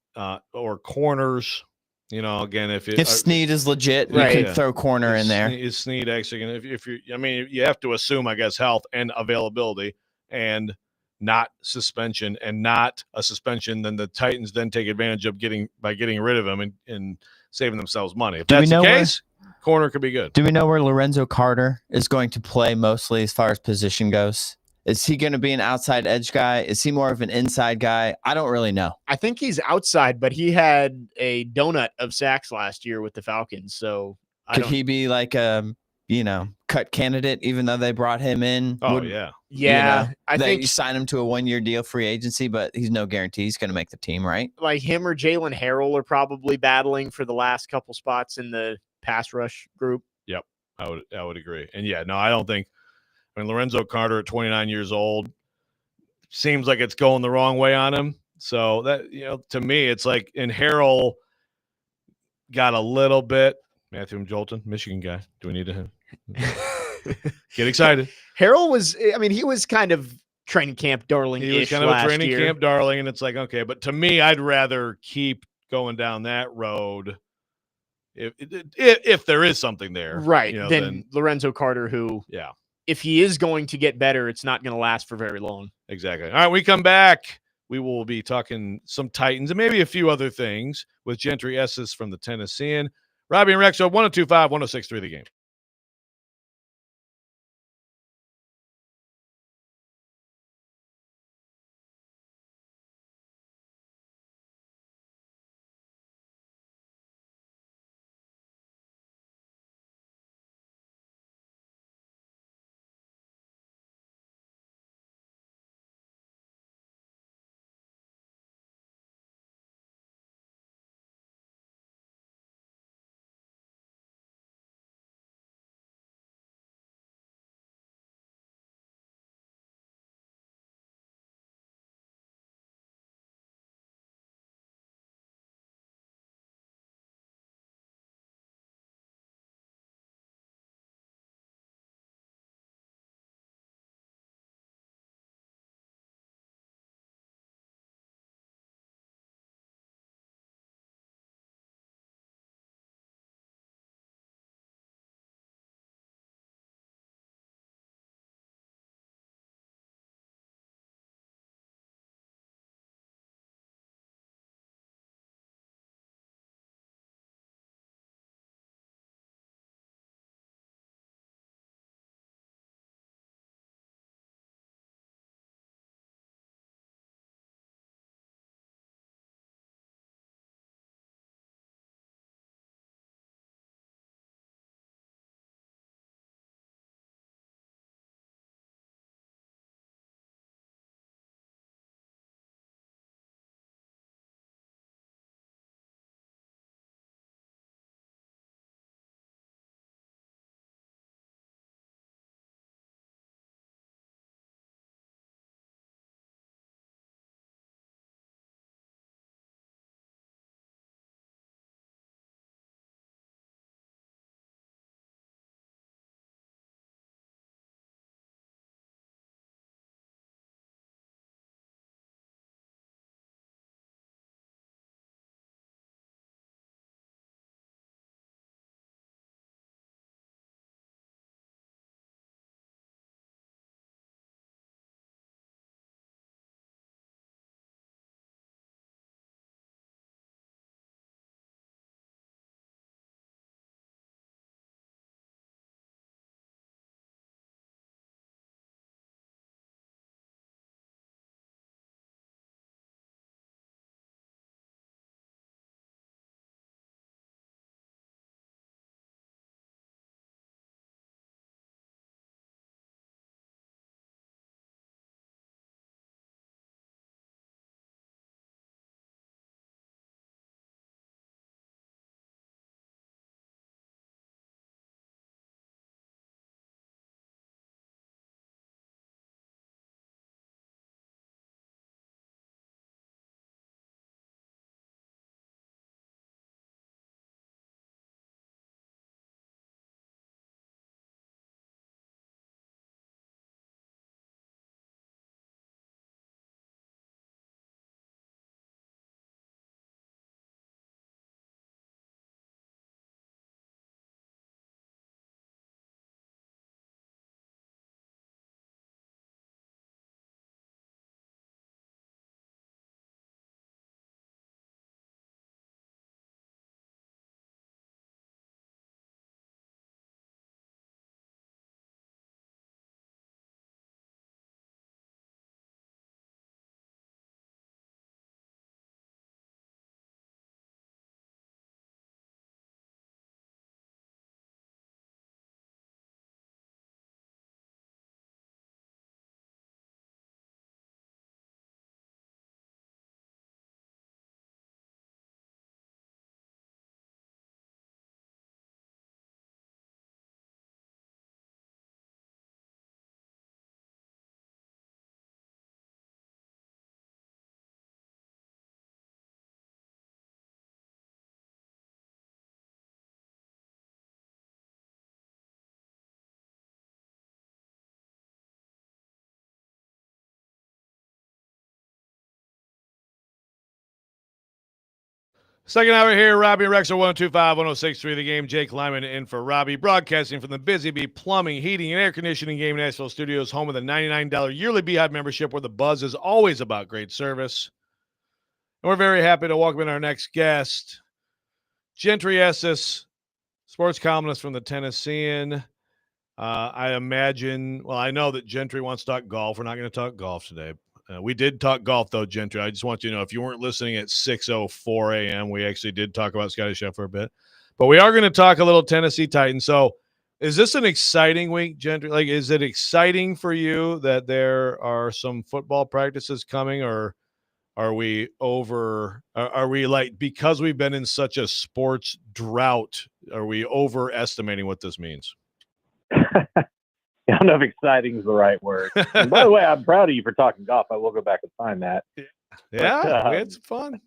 Or corners. Again, if Snead is legit, we can throw corner in there. Is Snead actually going to? If you, I mean, you have to assume, I guess, health and availability, and not suspension, and not a suspension. Then the Titans then take advantage of getting rid of him and saving themselves money. If that's the case, corner could be good. Do we know where Lorenzo Carter is going to play mostly as far as position goes? Is he going to be an outside edge guy? Is he more of an inside guy? I don't really know. I think he's outside, but he had a donut of sacks last year with the Falcons. So could he be like a cut candidate, even though they brought him in? Yeah. I think you sign him to a 1-year deal free agency, but he's no guarantee he's going to make the team, right? Like him or Jalen Harrell are probably battling for the last couple spots in the pass rush group. Yep, I would agree. And I don't think. I mean, Lorenzo Carter at 29 years old seems like it's going the wrong way on him. So that to me, it's like, and Harrell got a little bit. Matthew Jolton, Michigan guy. Do we need to get excited? Harrell was. I mean, he was kind of training camp darling. He was kind of a training camp darling, and it's like, okay, but to me, I'd rather keep going down that road. If there is something there, right? Then Lorenzo Carter, who, if he is going to get better, it's not going to last for very long. Exactly. All right, we come back. We will be talking some Titans and maybe a few other things with Gentry Estes from the Tennessean. Robby and Rexrode, 102.5, 106.3 The Game. Second hour here, Robby and Rexrode 125-1063 The Game. Jake Lyman in for Robby, broadcasting from the Busy Bee Plumbing, Heating, and Air Conditioning Game Nashville Studios, home of the $99 yearly Beehive membership, where the buzz is always about great service. And we're very happy to welcome in our next guest, Gentry Estes, sports columnist from the Tennessean. I know that Gentry wants to talk golf. We're not going to talk golf today. We did talk golf, though, Gentry. I just want you to know, if you weren't listening at 6:04 a.m., we actually did talk about Scottie Scheffler a bit. But we are going to talk a little Tennessee Titans. So is this an exciting week, Gentry? Like, is it exciting for you that there are some football practices coming, or are we like, because we've been in such a sports drought, are we overestimating what this means? I don't know if exciting is the right word. And by the way, I'm proud of you for talking golf. I will go back and find that. Yeah, we had some fun.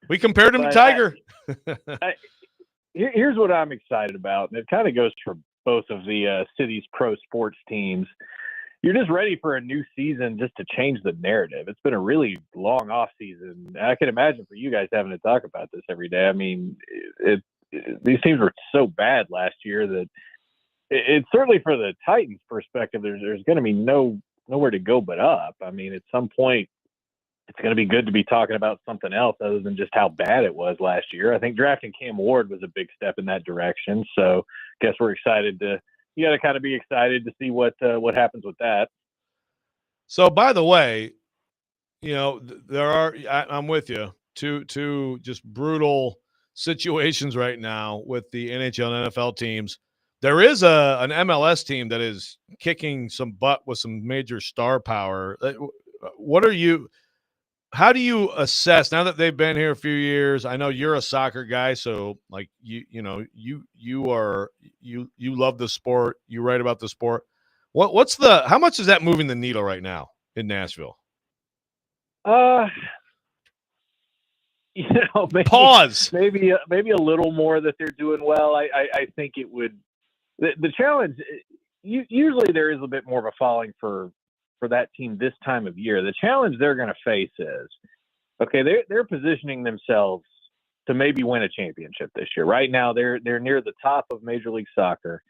We compared him to Tiger. Here's what I'm excited about, and it kind of goes for both of the city's pro sports teams. You're just ready for a new season, just to change the narrative. It's been a really long off season. I can imagine for you guys having to talk about this every day. I mean, these teams were so bad last year that it's certainly, for the Titans' perspective, there's going to be nowhere to go but up. I mean, at some point, it's going to be good to be talking about something else other than just how bad it was last year. I think drafting Cam Ward was a big step in that direction. So, I guess we're excited you got to kind of be excited to see what happens with that. So, by the way, I'm with you. Two just brutal situations right now with the NHL and NFL teams. There is an MLS team that is kicking some butt with some major star power. How do you assess, now that they've been here a few years? I know you're a soccer guy, so like you love the sport, you write about the sport. How much is that moving the needle right now in Nashville? Pause. Maybe a little more that they're doing well. I think it would. The challenge, usually there is a bit more of a following for that team this time of year. The challenge they're going to face is, okay, they're positioning themselves to maybe win a championship this year. Right now, they're near the top of Major League Soccer.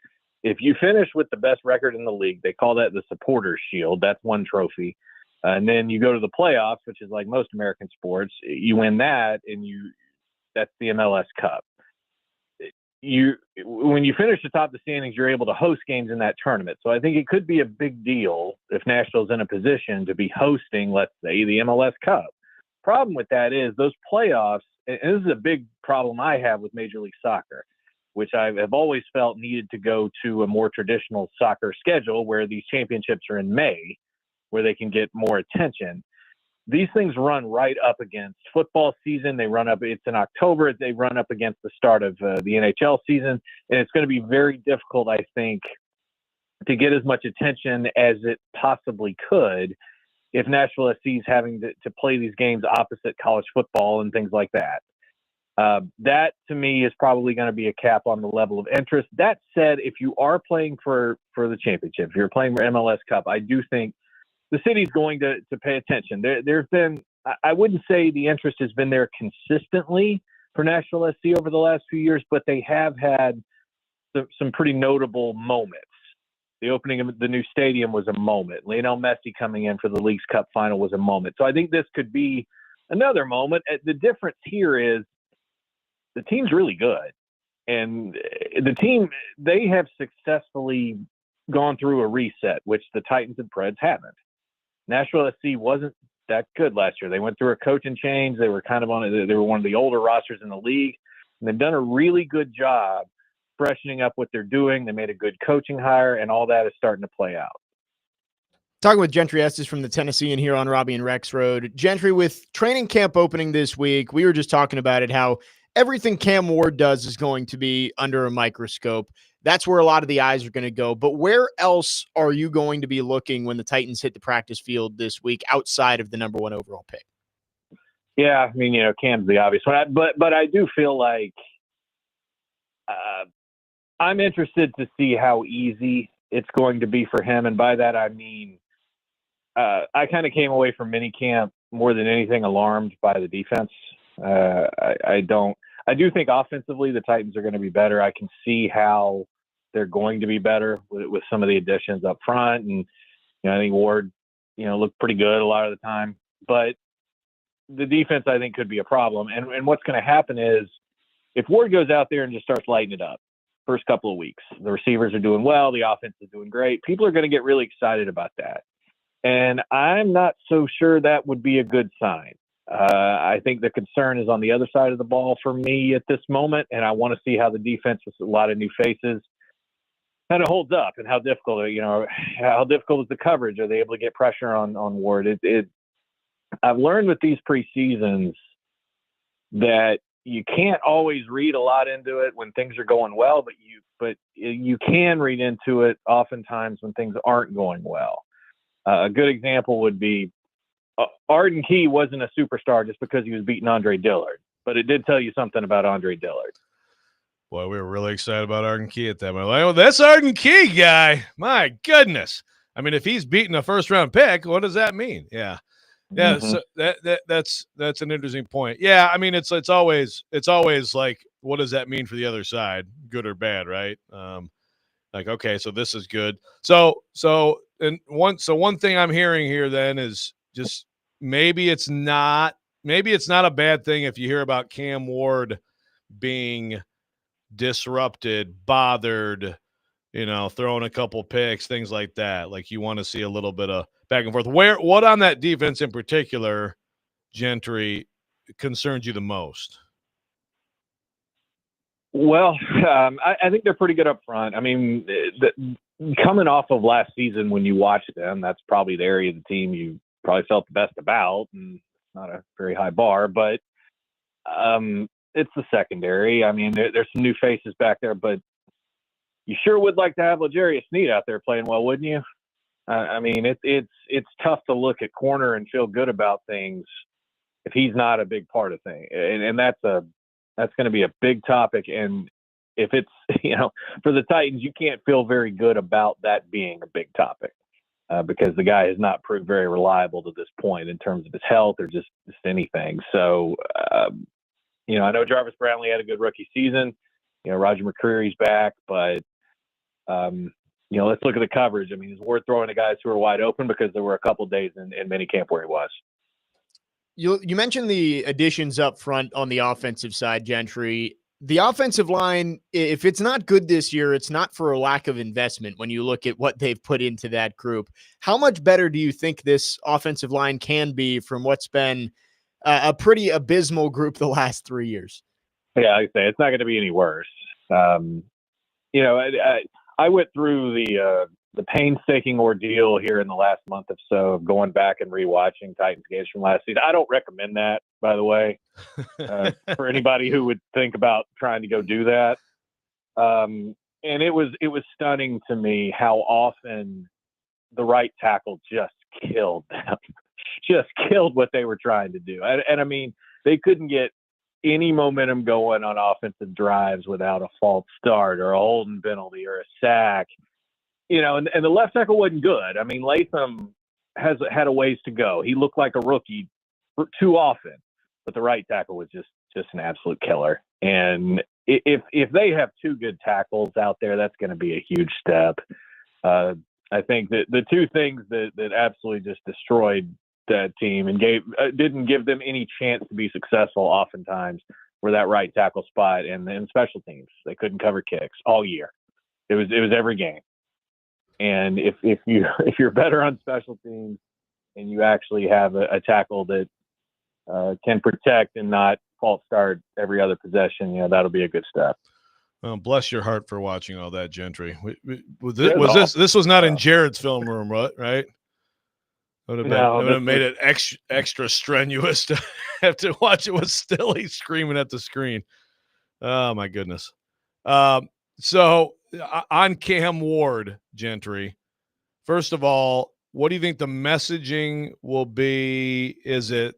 If you finish with the best record in the league, they call that the Supporters Shield. That's one trophy. And then you go to the playoffs, which is like most American sports. You win that, and that's the MLS Cup. When you finish atop the standings, you're able to host games in that tournament. So I think it could be a big deal if Nashville's in a position to be hosting, let's say, the MLS Cup. Problem with that is those playoffs, and this is a big problem I have with Major League Soccer, which I have always felt needed to go to a more traditional soccer schedule where these championships are in May, where they can get more attention. These things run right up against football season. It's in October. They run up against the start of the NHL season. And it's going to be very difficult, I think, to get as much attention as it possibly could if Nashville SC is having to play these games opposite college football and things like that. That, to me, is probably going to be a cap on the level of interest. That said, if you are playing for the championship, if you're playing for MLS Cup, I do think the city's going to pay attention. There's been, I wouldn't say the interest has been there consistently for Nashville SC over the last few years, but they have had some pretty notable moments. The opening of the new stadium was a moment. Lionel Messi coming in for the League's Cup final was a moment. So I think this could be another moment. The difference here is the team's really good. And the team, they have successfully gone through a reset, which the Titans and Preds haven't. Nashville SC wasn't that good last year. They went through a coaching change. They were they were one of the older rosters in the league. And they've done a really good job freshening up what they're doing. They made a good coaching hire, and all that is starting to play out. Talking with Gentry Estes from the Tennessean here on Robby and Rexrode. Gentry, with training camp opening this week, we were just talking about it, how everything Cam Ward does is going to be under a microscope. That's where a lot of the eyes are going to go. But where else are you going to be looking when the Titans hit the practice field this week outside of the number 1 overall pick? Yeah, I mean, Cam's the obvious one. But I do feel like I'm interested to see how easy it's going to be for him. And by that, I mean, I kind of came away from minicamp more than anything alarmed by the defense. I do think offensively the Titans are going to be better. I can see how they're going to be better with some of the additions up front, and I think Ward, looked pretty good a lot of the time. But the defense, I think, could be a problem. And what's going to happen is if Ward goes out there and just starts lighting it up first couple of weeks, the receivers are doing well, the offense is doing great, people are going to get really excited about that. And I'm not so sure that would be a good sign. I think the concern is on the other side of the ball for me at this moment, and I want to see how the defense with a lot of new faces kind of holds up and how difficult, how difficult is the coverage? Are they able to get pressure on Ward? I've learned with these preseasons that you can't always read a lot into it when things are going well, but you can read into it oftentimes when things aren't going well. A good example would be Arden Key wasn't a superstar just because he was beating Andre Dillard, but it did tell you something about Andre Dillard. Boy, we were really excited about Arden Key at that moment. Like, well, that's Arden Key guy. My goodness. I mean, if he's beating a first-round pick, what does that mean? Yeah. Yeah, so that's an interesting point. Yeah, I mean, it's always like, what does that mean for the other side, good or bad, right? Like, okay, so this is good. So one thing I'm hearing here then is just maybe it's not a bad thing if you hear about Cam Ward being disrupted, bothered, throwing a couple picks, things like that. Like, you want to see a little bit of back and forth. What on that defense in particular, Gentry, concerns you the most? Well, I think they're pretty good up front. I mean, coming off of last season when you watched them, that's probably the area of the team you probably felt the best about, and not a very high bar, but it's the secondary. I mean, there's some new faces back there, but you sure would like to have L'Jarius Sneed out there playing well, wouldn't you? I mean, it's tough to look at corner and feel good about things if he's not a big part of things, and that's going to be a big topic. And if it's for the Titans, you can't feel very good about that being a big topic because the guy has not proved very reliable to this point in terms of his health or just anything. So I know Jarvis Brownlee had a good rookie season. Roger McCreary's back, but let's look at the coverage. I mean, is Ward throwing to guys who are wide open because there were a couple of days in minicamp where he was. You mentioned the additions up front on the offensive side, Gentry. The offensive line, if it's not good this year, it's not for a lack of investment when you look at what they've put into that group. How much better do you think this offensive line can be from what's been a pretty abysmal group the last 3 years? Yeah, I say it's not going to be any worse. I went through the painstaking ordeal here in the last month or so of going back and rewatching Titans games from last season. I don't recommend that, by the way, for anybody who would think about trying to go do that. And it was stunning to me how often the right tackle just killed them, just killed what they were trying to do. And I mean, they couldn't get any momentum going on offensive drives without a false start or a holding penalty or a sack. And the left tackle wasn't good. I mean, Latham had a ways to go. He looked like a rookie too often, but the right tackle was just an absolute killer. And if they have two good tackles out there, that's going to be a huge step. I think that the two things that absolutely just destroyed that team and didn't give them any chance to be successful oftentimes were that right tackle spot and then special teams. They couldn't cover kicks all year. It was every game. And if you're better on special teams and you actually have a tackle that can protect and not false start every other possession, that'll be a good step. Well, bless your heart for watching all that, Gentry. This was not in Jared's film room, right? It would have made it extra strenuous to have to watch it with Stilly screaming at the screen. Oh my goodness. So on Cam Ward, Gentry, first of all, what do you think the messaging will be? Is it,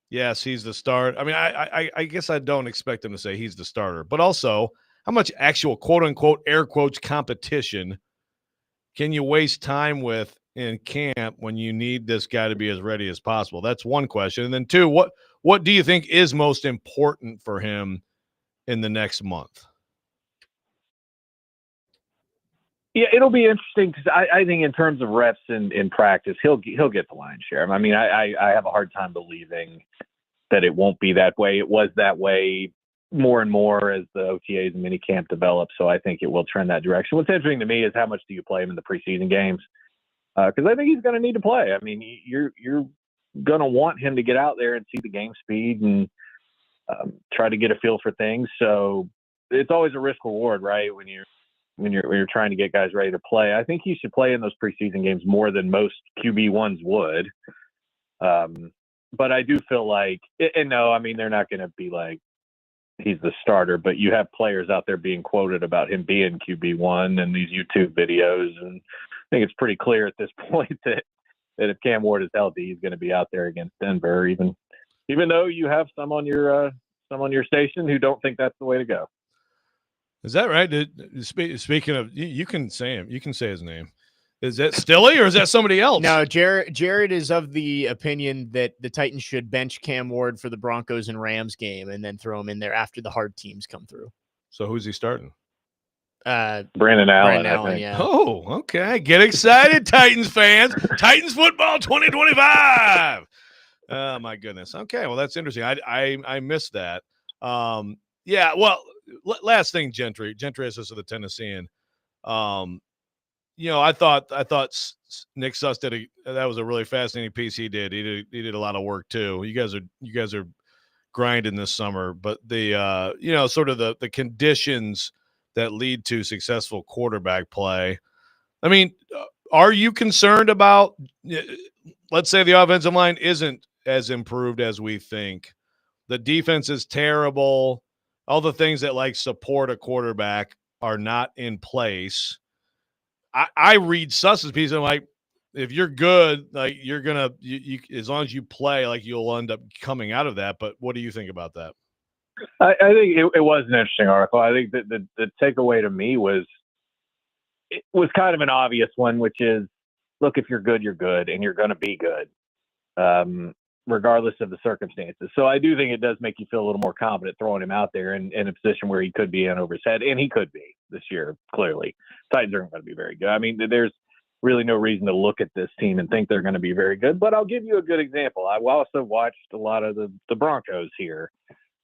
yes, he's the start. I mean, I guess I don't expect him to say he's the starter, but also how much actual quote unquote air quotes competition can you waste time with in camp when you need this guy to be as ready as possible? That's one question. And then two, what do you think is most important for him in the next month? Yeah, it'll be interesting because I think in terms of reps in practice, he'll get the lion's share. I mean, I have a hard time believing that it won't be that way. It was that way more and more as the OTAs and minicamp develop, so I think it will trend that direction. What's interesting to me is how much do you play him in the preseason games? Because I think he's going to need to play. I mean, you're going to want him to get out there and see the game speed and try to get a feel for things. So it's always a risk reward, right? When you're trying to get guys ready to play. I think he should play in those preseason games more than most QB1s would. But I do feel like, and no, I mean, they're not going to be like he's the starter, but you have players out there being quoted about him being QB1 in these YouTube videos. And I think it's pretty clear at this point that if Cam Ward is healthy, he's going to be out there against Denver, even though you have some on your station who don't think that's the way to go. Is that right? Speaking of, you can say him. You can say his name. Is that Stilly or is that somebody else? No, Jared is of the opinion that the Titans should bench Cam Ward for the Broncos and Rams game and then throw him in there after the hard teams come through. So who's he starting? Brandon Allen, I think. Yeah. Oh, okay. Get excited, Titans fans. Titans football 2025. Oh, my goodness. Okay, well, that's interesting. I missed that. Yeah, well, last thing, Gentry Estes of the Tennessean. I thought Nick Suss that was a really fascinating piece he did. He did a lot of work too. You guys are grinding this summer, but the sort of the conditions that lead to successful quarterback play. I mean, are you concerned about, let's say the offensive line isn't as improved as we think, the defense is terrible, all the things that like support a quarterback are not in place. I read Suss's piece and I'm like, if you're good, like you're gonna, you as long as you play, like you'll end up coming out of that. But what do you think about that? I think it was an interesting article. I think that the takeaway to me was kind of an obvious one, which is, look, if you're good, you're good, and you're going to be good, regardless of the circumstances. So I do think it does make you feel a little more confident throwing him out there in a position where he could be in over his head, and he could be this year, clearly. Titans aren't going to be very good. I mean, there's really no reason to look at this team and think they're going to be very good, but I'll give you a good example. I also watched a lot of the Broncos here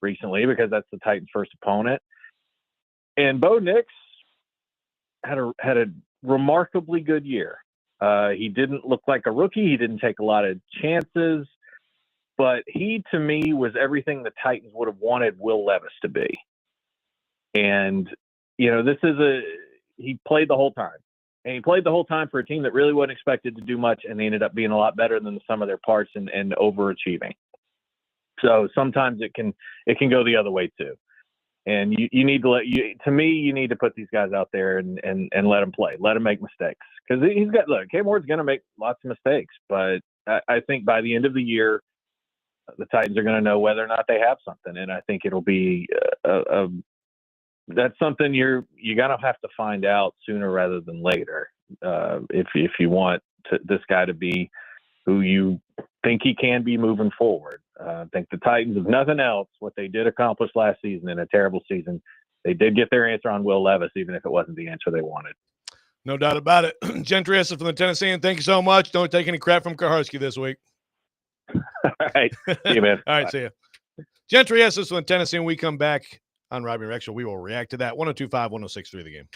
recently because that's the Titans' first opponent. And Bo Nix had a remarkably good year. He didn't look like a rookie. He didn't take a lot of chances. But he, to me, was everything the Titans would have wanted Will Levis to be. And, he played the whole time. And he played the whole time for a team that really wasn't expected to do much, and they ended up being a lot better than the sum of their parts and overachieving. So sometimes it can go the other way too. And you need to you need to put these guys out there and let them play, let them make mistakes. Because Cam Ward's going to make lots of mistakes, but I think by the end of the year, the Titans are going to know whether or not they have something. And I think it'll be that's something you're going to have to find out sooner rather than later. If you want this guy to be who you think he can be moving forward. I think the Titans, if nothing else, what they did accomplish last season in a terrible season, they did get their answer on Will Levis, even if it wasn't the answer they wanted. No doubt about it. Gentry Estes from the Tennessean, thank you so much. Don't take any crap from Kaharski this week. All right. See you, man. All right, see you. Gentry Estes from the Tennessean. We come back on Robby and Rexrode. We will react to that. 102.5, 106.3 The Game.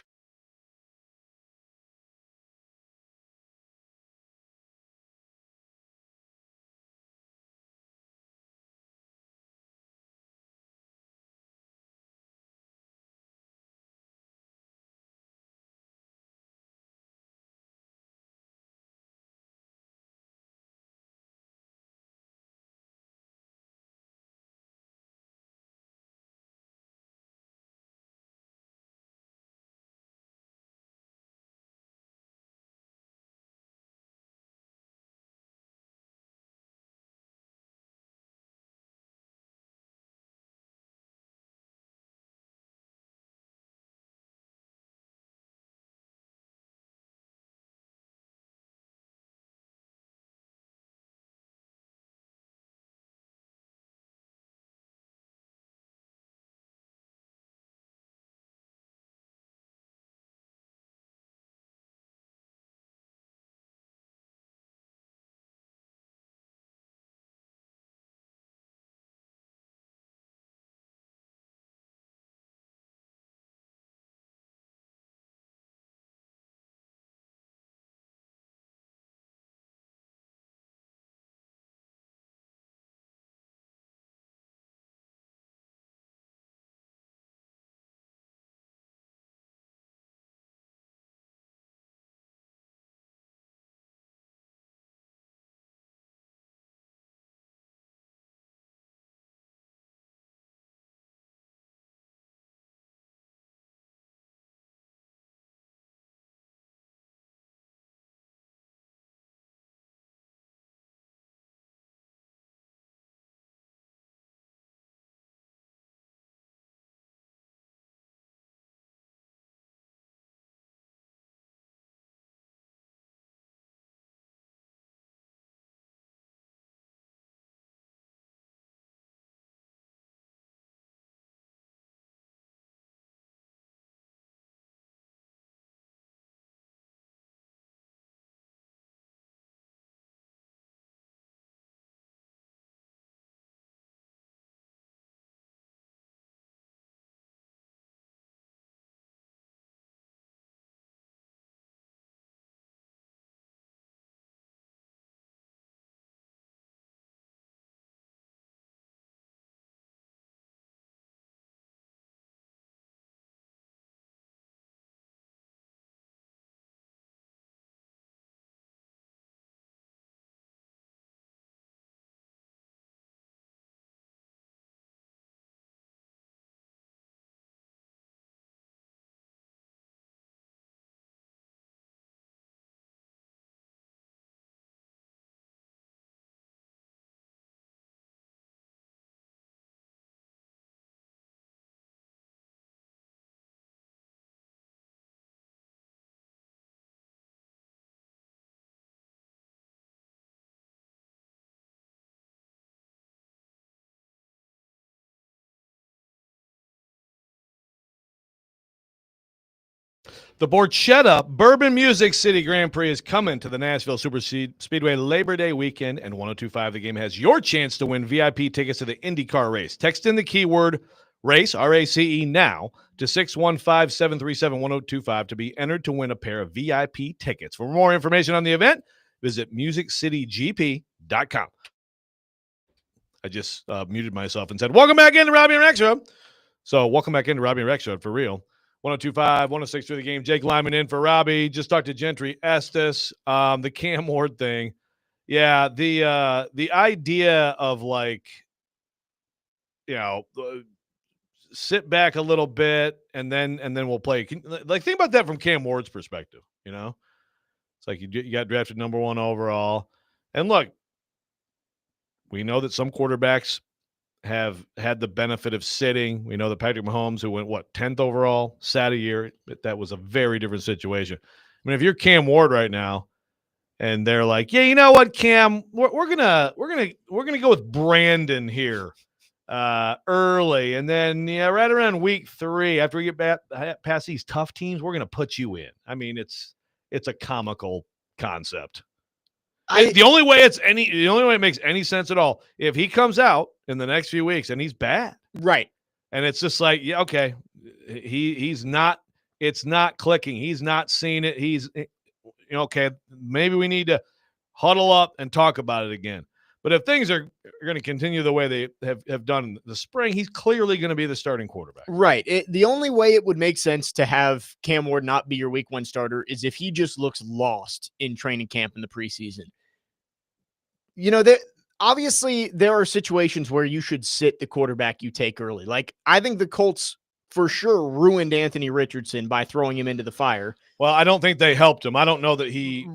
The Borchetta Bourbon Music City Grand Prix is coming to the Nashville Super Speedway Labor Day weekend, and 102.5 The Game has your chance to win VIP tickets to the IndyCar race. Text in the keyword RACE, R-A-C-E, now to 615-737-1025 to be entered to win a pair of VIP tickets. For more information on the event, visit musiccitygp.com. I just muted myself and said, welcome back into Robby and Rexrode. So welcome back into Robby and Rexrode for real. 102.5, 106 through the game. Jake Lyman in for Robby. Just talked to Gentry Estes. The Cam Ward thing. Yeah, the idea of sit back a little bit and then we'll play. Think about that from Cam Ward's perspective. It's like you got drafted number 1 overall, and look, we know that some quarterbacks have had the benefit of sitting. We know that Patrick Mahomes, who went 10th overall, sat a year. That was a very different situation. I mean, if you're Cam Ward right now, and they're like, yeah, you know what, Cam, we're gonna go with Brandon here early, and then right around week 3, after we get back past these tough teams, we're gonna put you in. I mean, it's a comical concept. The only way it makes any sense at all, if he comes out in the next few weeks and he's bad, right? And it's just like, yeah, okay, he's not. It's not clicking. He's not seeing it. He's okay. Maybe we need to huddle up and talk about it again. But if things are going to continue the way they have done in the spring, he's clearly going to be the starting quarterback. Right. The only way it would make sense to have Cam Ward not be your week 1 starter is if he just looks lost in training camp in the preseason. Obviously there are situations where you should sit the quarterback you take early. Like, I think the Colts for sure ruined Anthony Richardson by throwing him into the fire. Well, I don't think they helped him. I don't know that he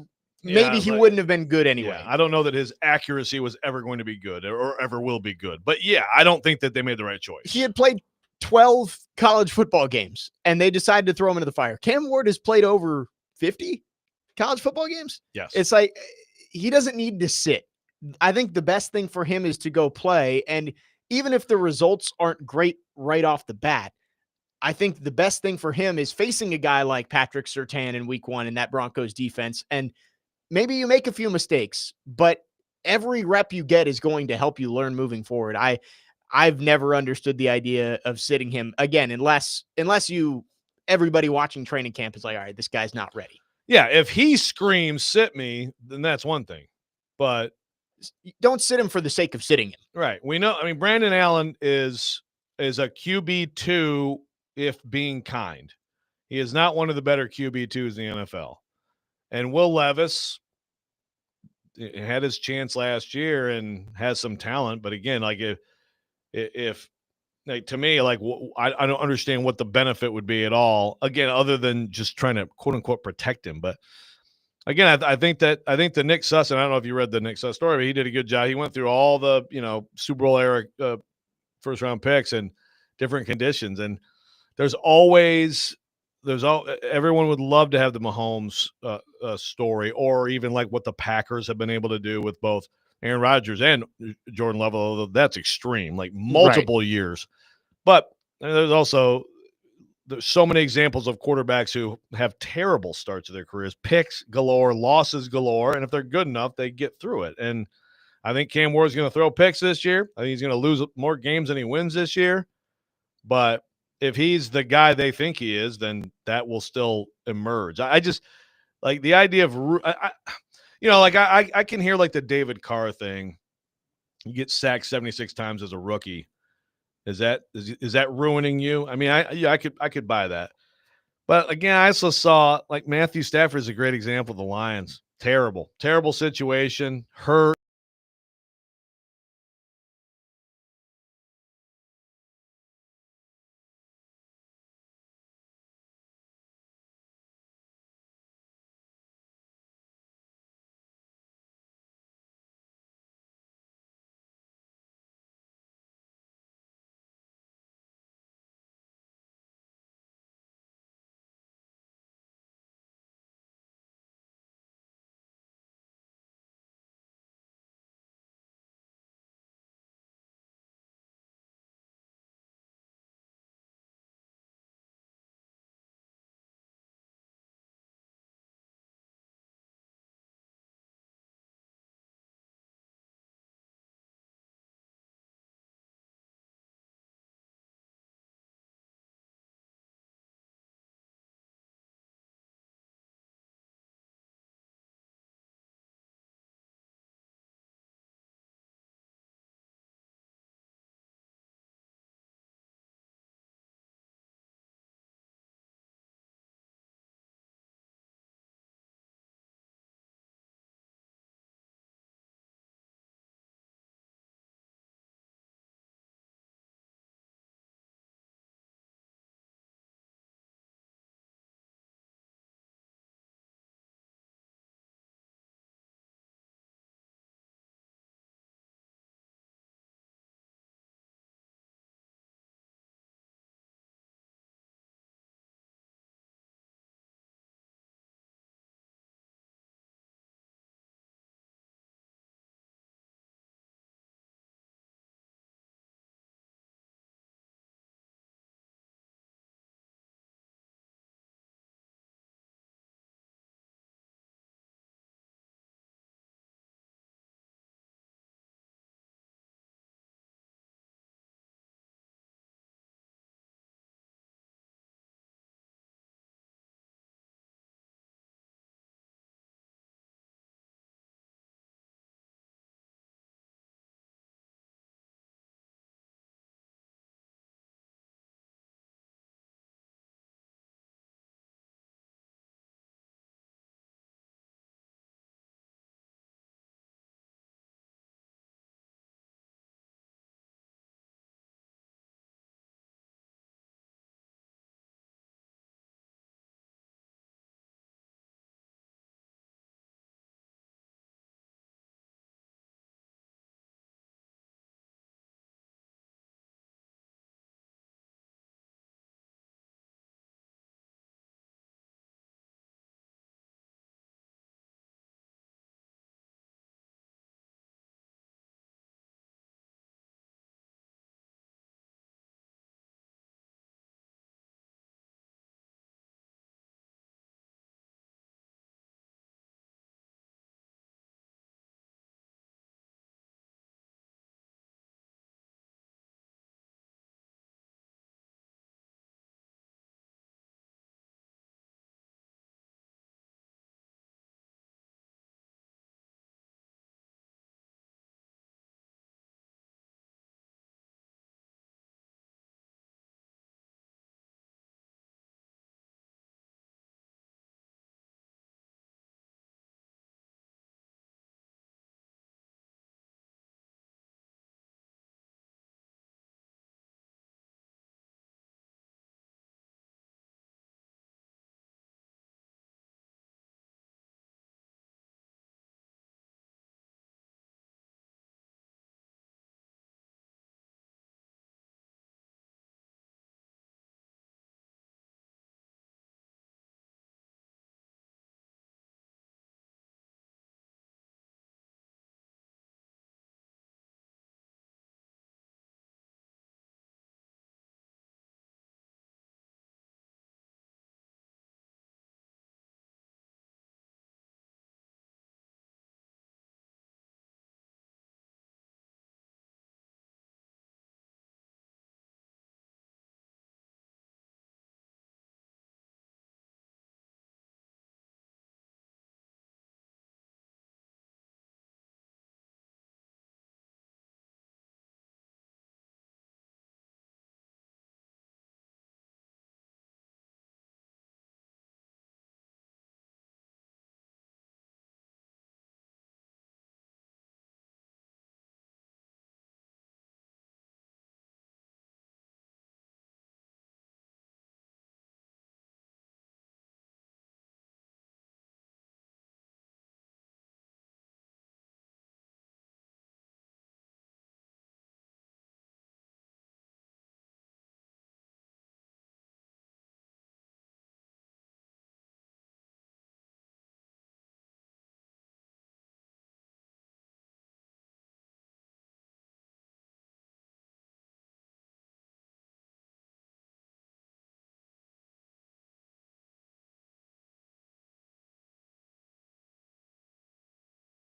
wouldn't have been good anyway. Yeah, I don't know that his accuracy was ever going to be good or ever will be good. But yeah, I don't think that they made the right choice. He had played 12 college football games and they decided to throw him into the fire. Cam Ward has played over 50 college football games. Yes. It's like he doesn't need to sit. I think the best thing for him is to go play. And even if the results aren't great right off the bat, I think the best thing for him is facing a guy like Patrick Surtain in week 1 in that Broncos defense. And maybe you make a few mistakes, but every rep you get is going to help you learn moving forward. I've never understood the idea of sitting him again, unless everybody watching training camp is like, all right, this guy's not ready. Yeah. If he screams, sit me, then that's one thing, but don't sit him for the sake of sitting him. Right. We know. I mean, Brandon Allen is a QB2 if being kind. He is not one of the better QB2s in the NFL. And Will Levis had his chance last year and has some talent, but again, like if to me, like I don't understand what the benefit would be at all. Again, other than just trying to quote unquote protect him, but. Again, I think the Nick Suss, and I don't know if you read the Nick Suss story, but he did a good job. He went through all the Super Bowl era first round picks and different conditions, and everyone would love to have the Mahomes story, or even like what the Packers have been able to do with both Aaron Rodgers and Jordan Love. Although that's extreme, like multiple years. But there's so many examples of quarterbacks who have terrible starts of their careers, picks galore, losses galore, and if they're good enough, they get through it. And I think Cam Ward's going to throw picks this year. I think he's going to lose more games than he wins this year. But if he's the guy they think he is, then that will still emerge. I just like the idea of, I can hear like the David Carr thing. You get sacked 76 times as a rookie. Is that ruining you? I mean, I could buy that. But again, I also saw like Matthew Stafford is a great example of the Lions. Terrible situation, hurt.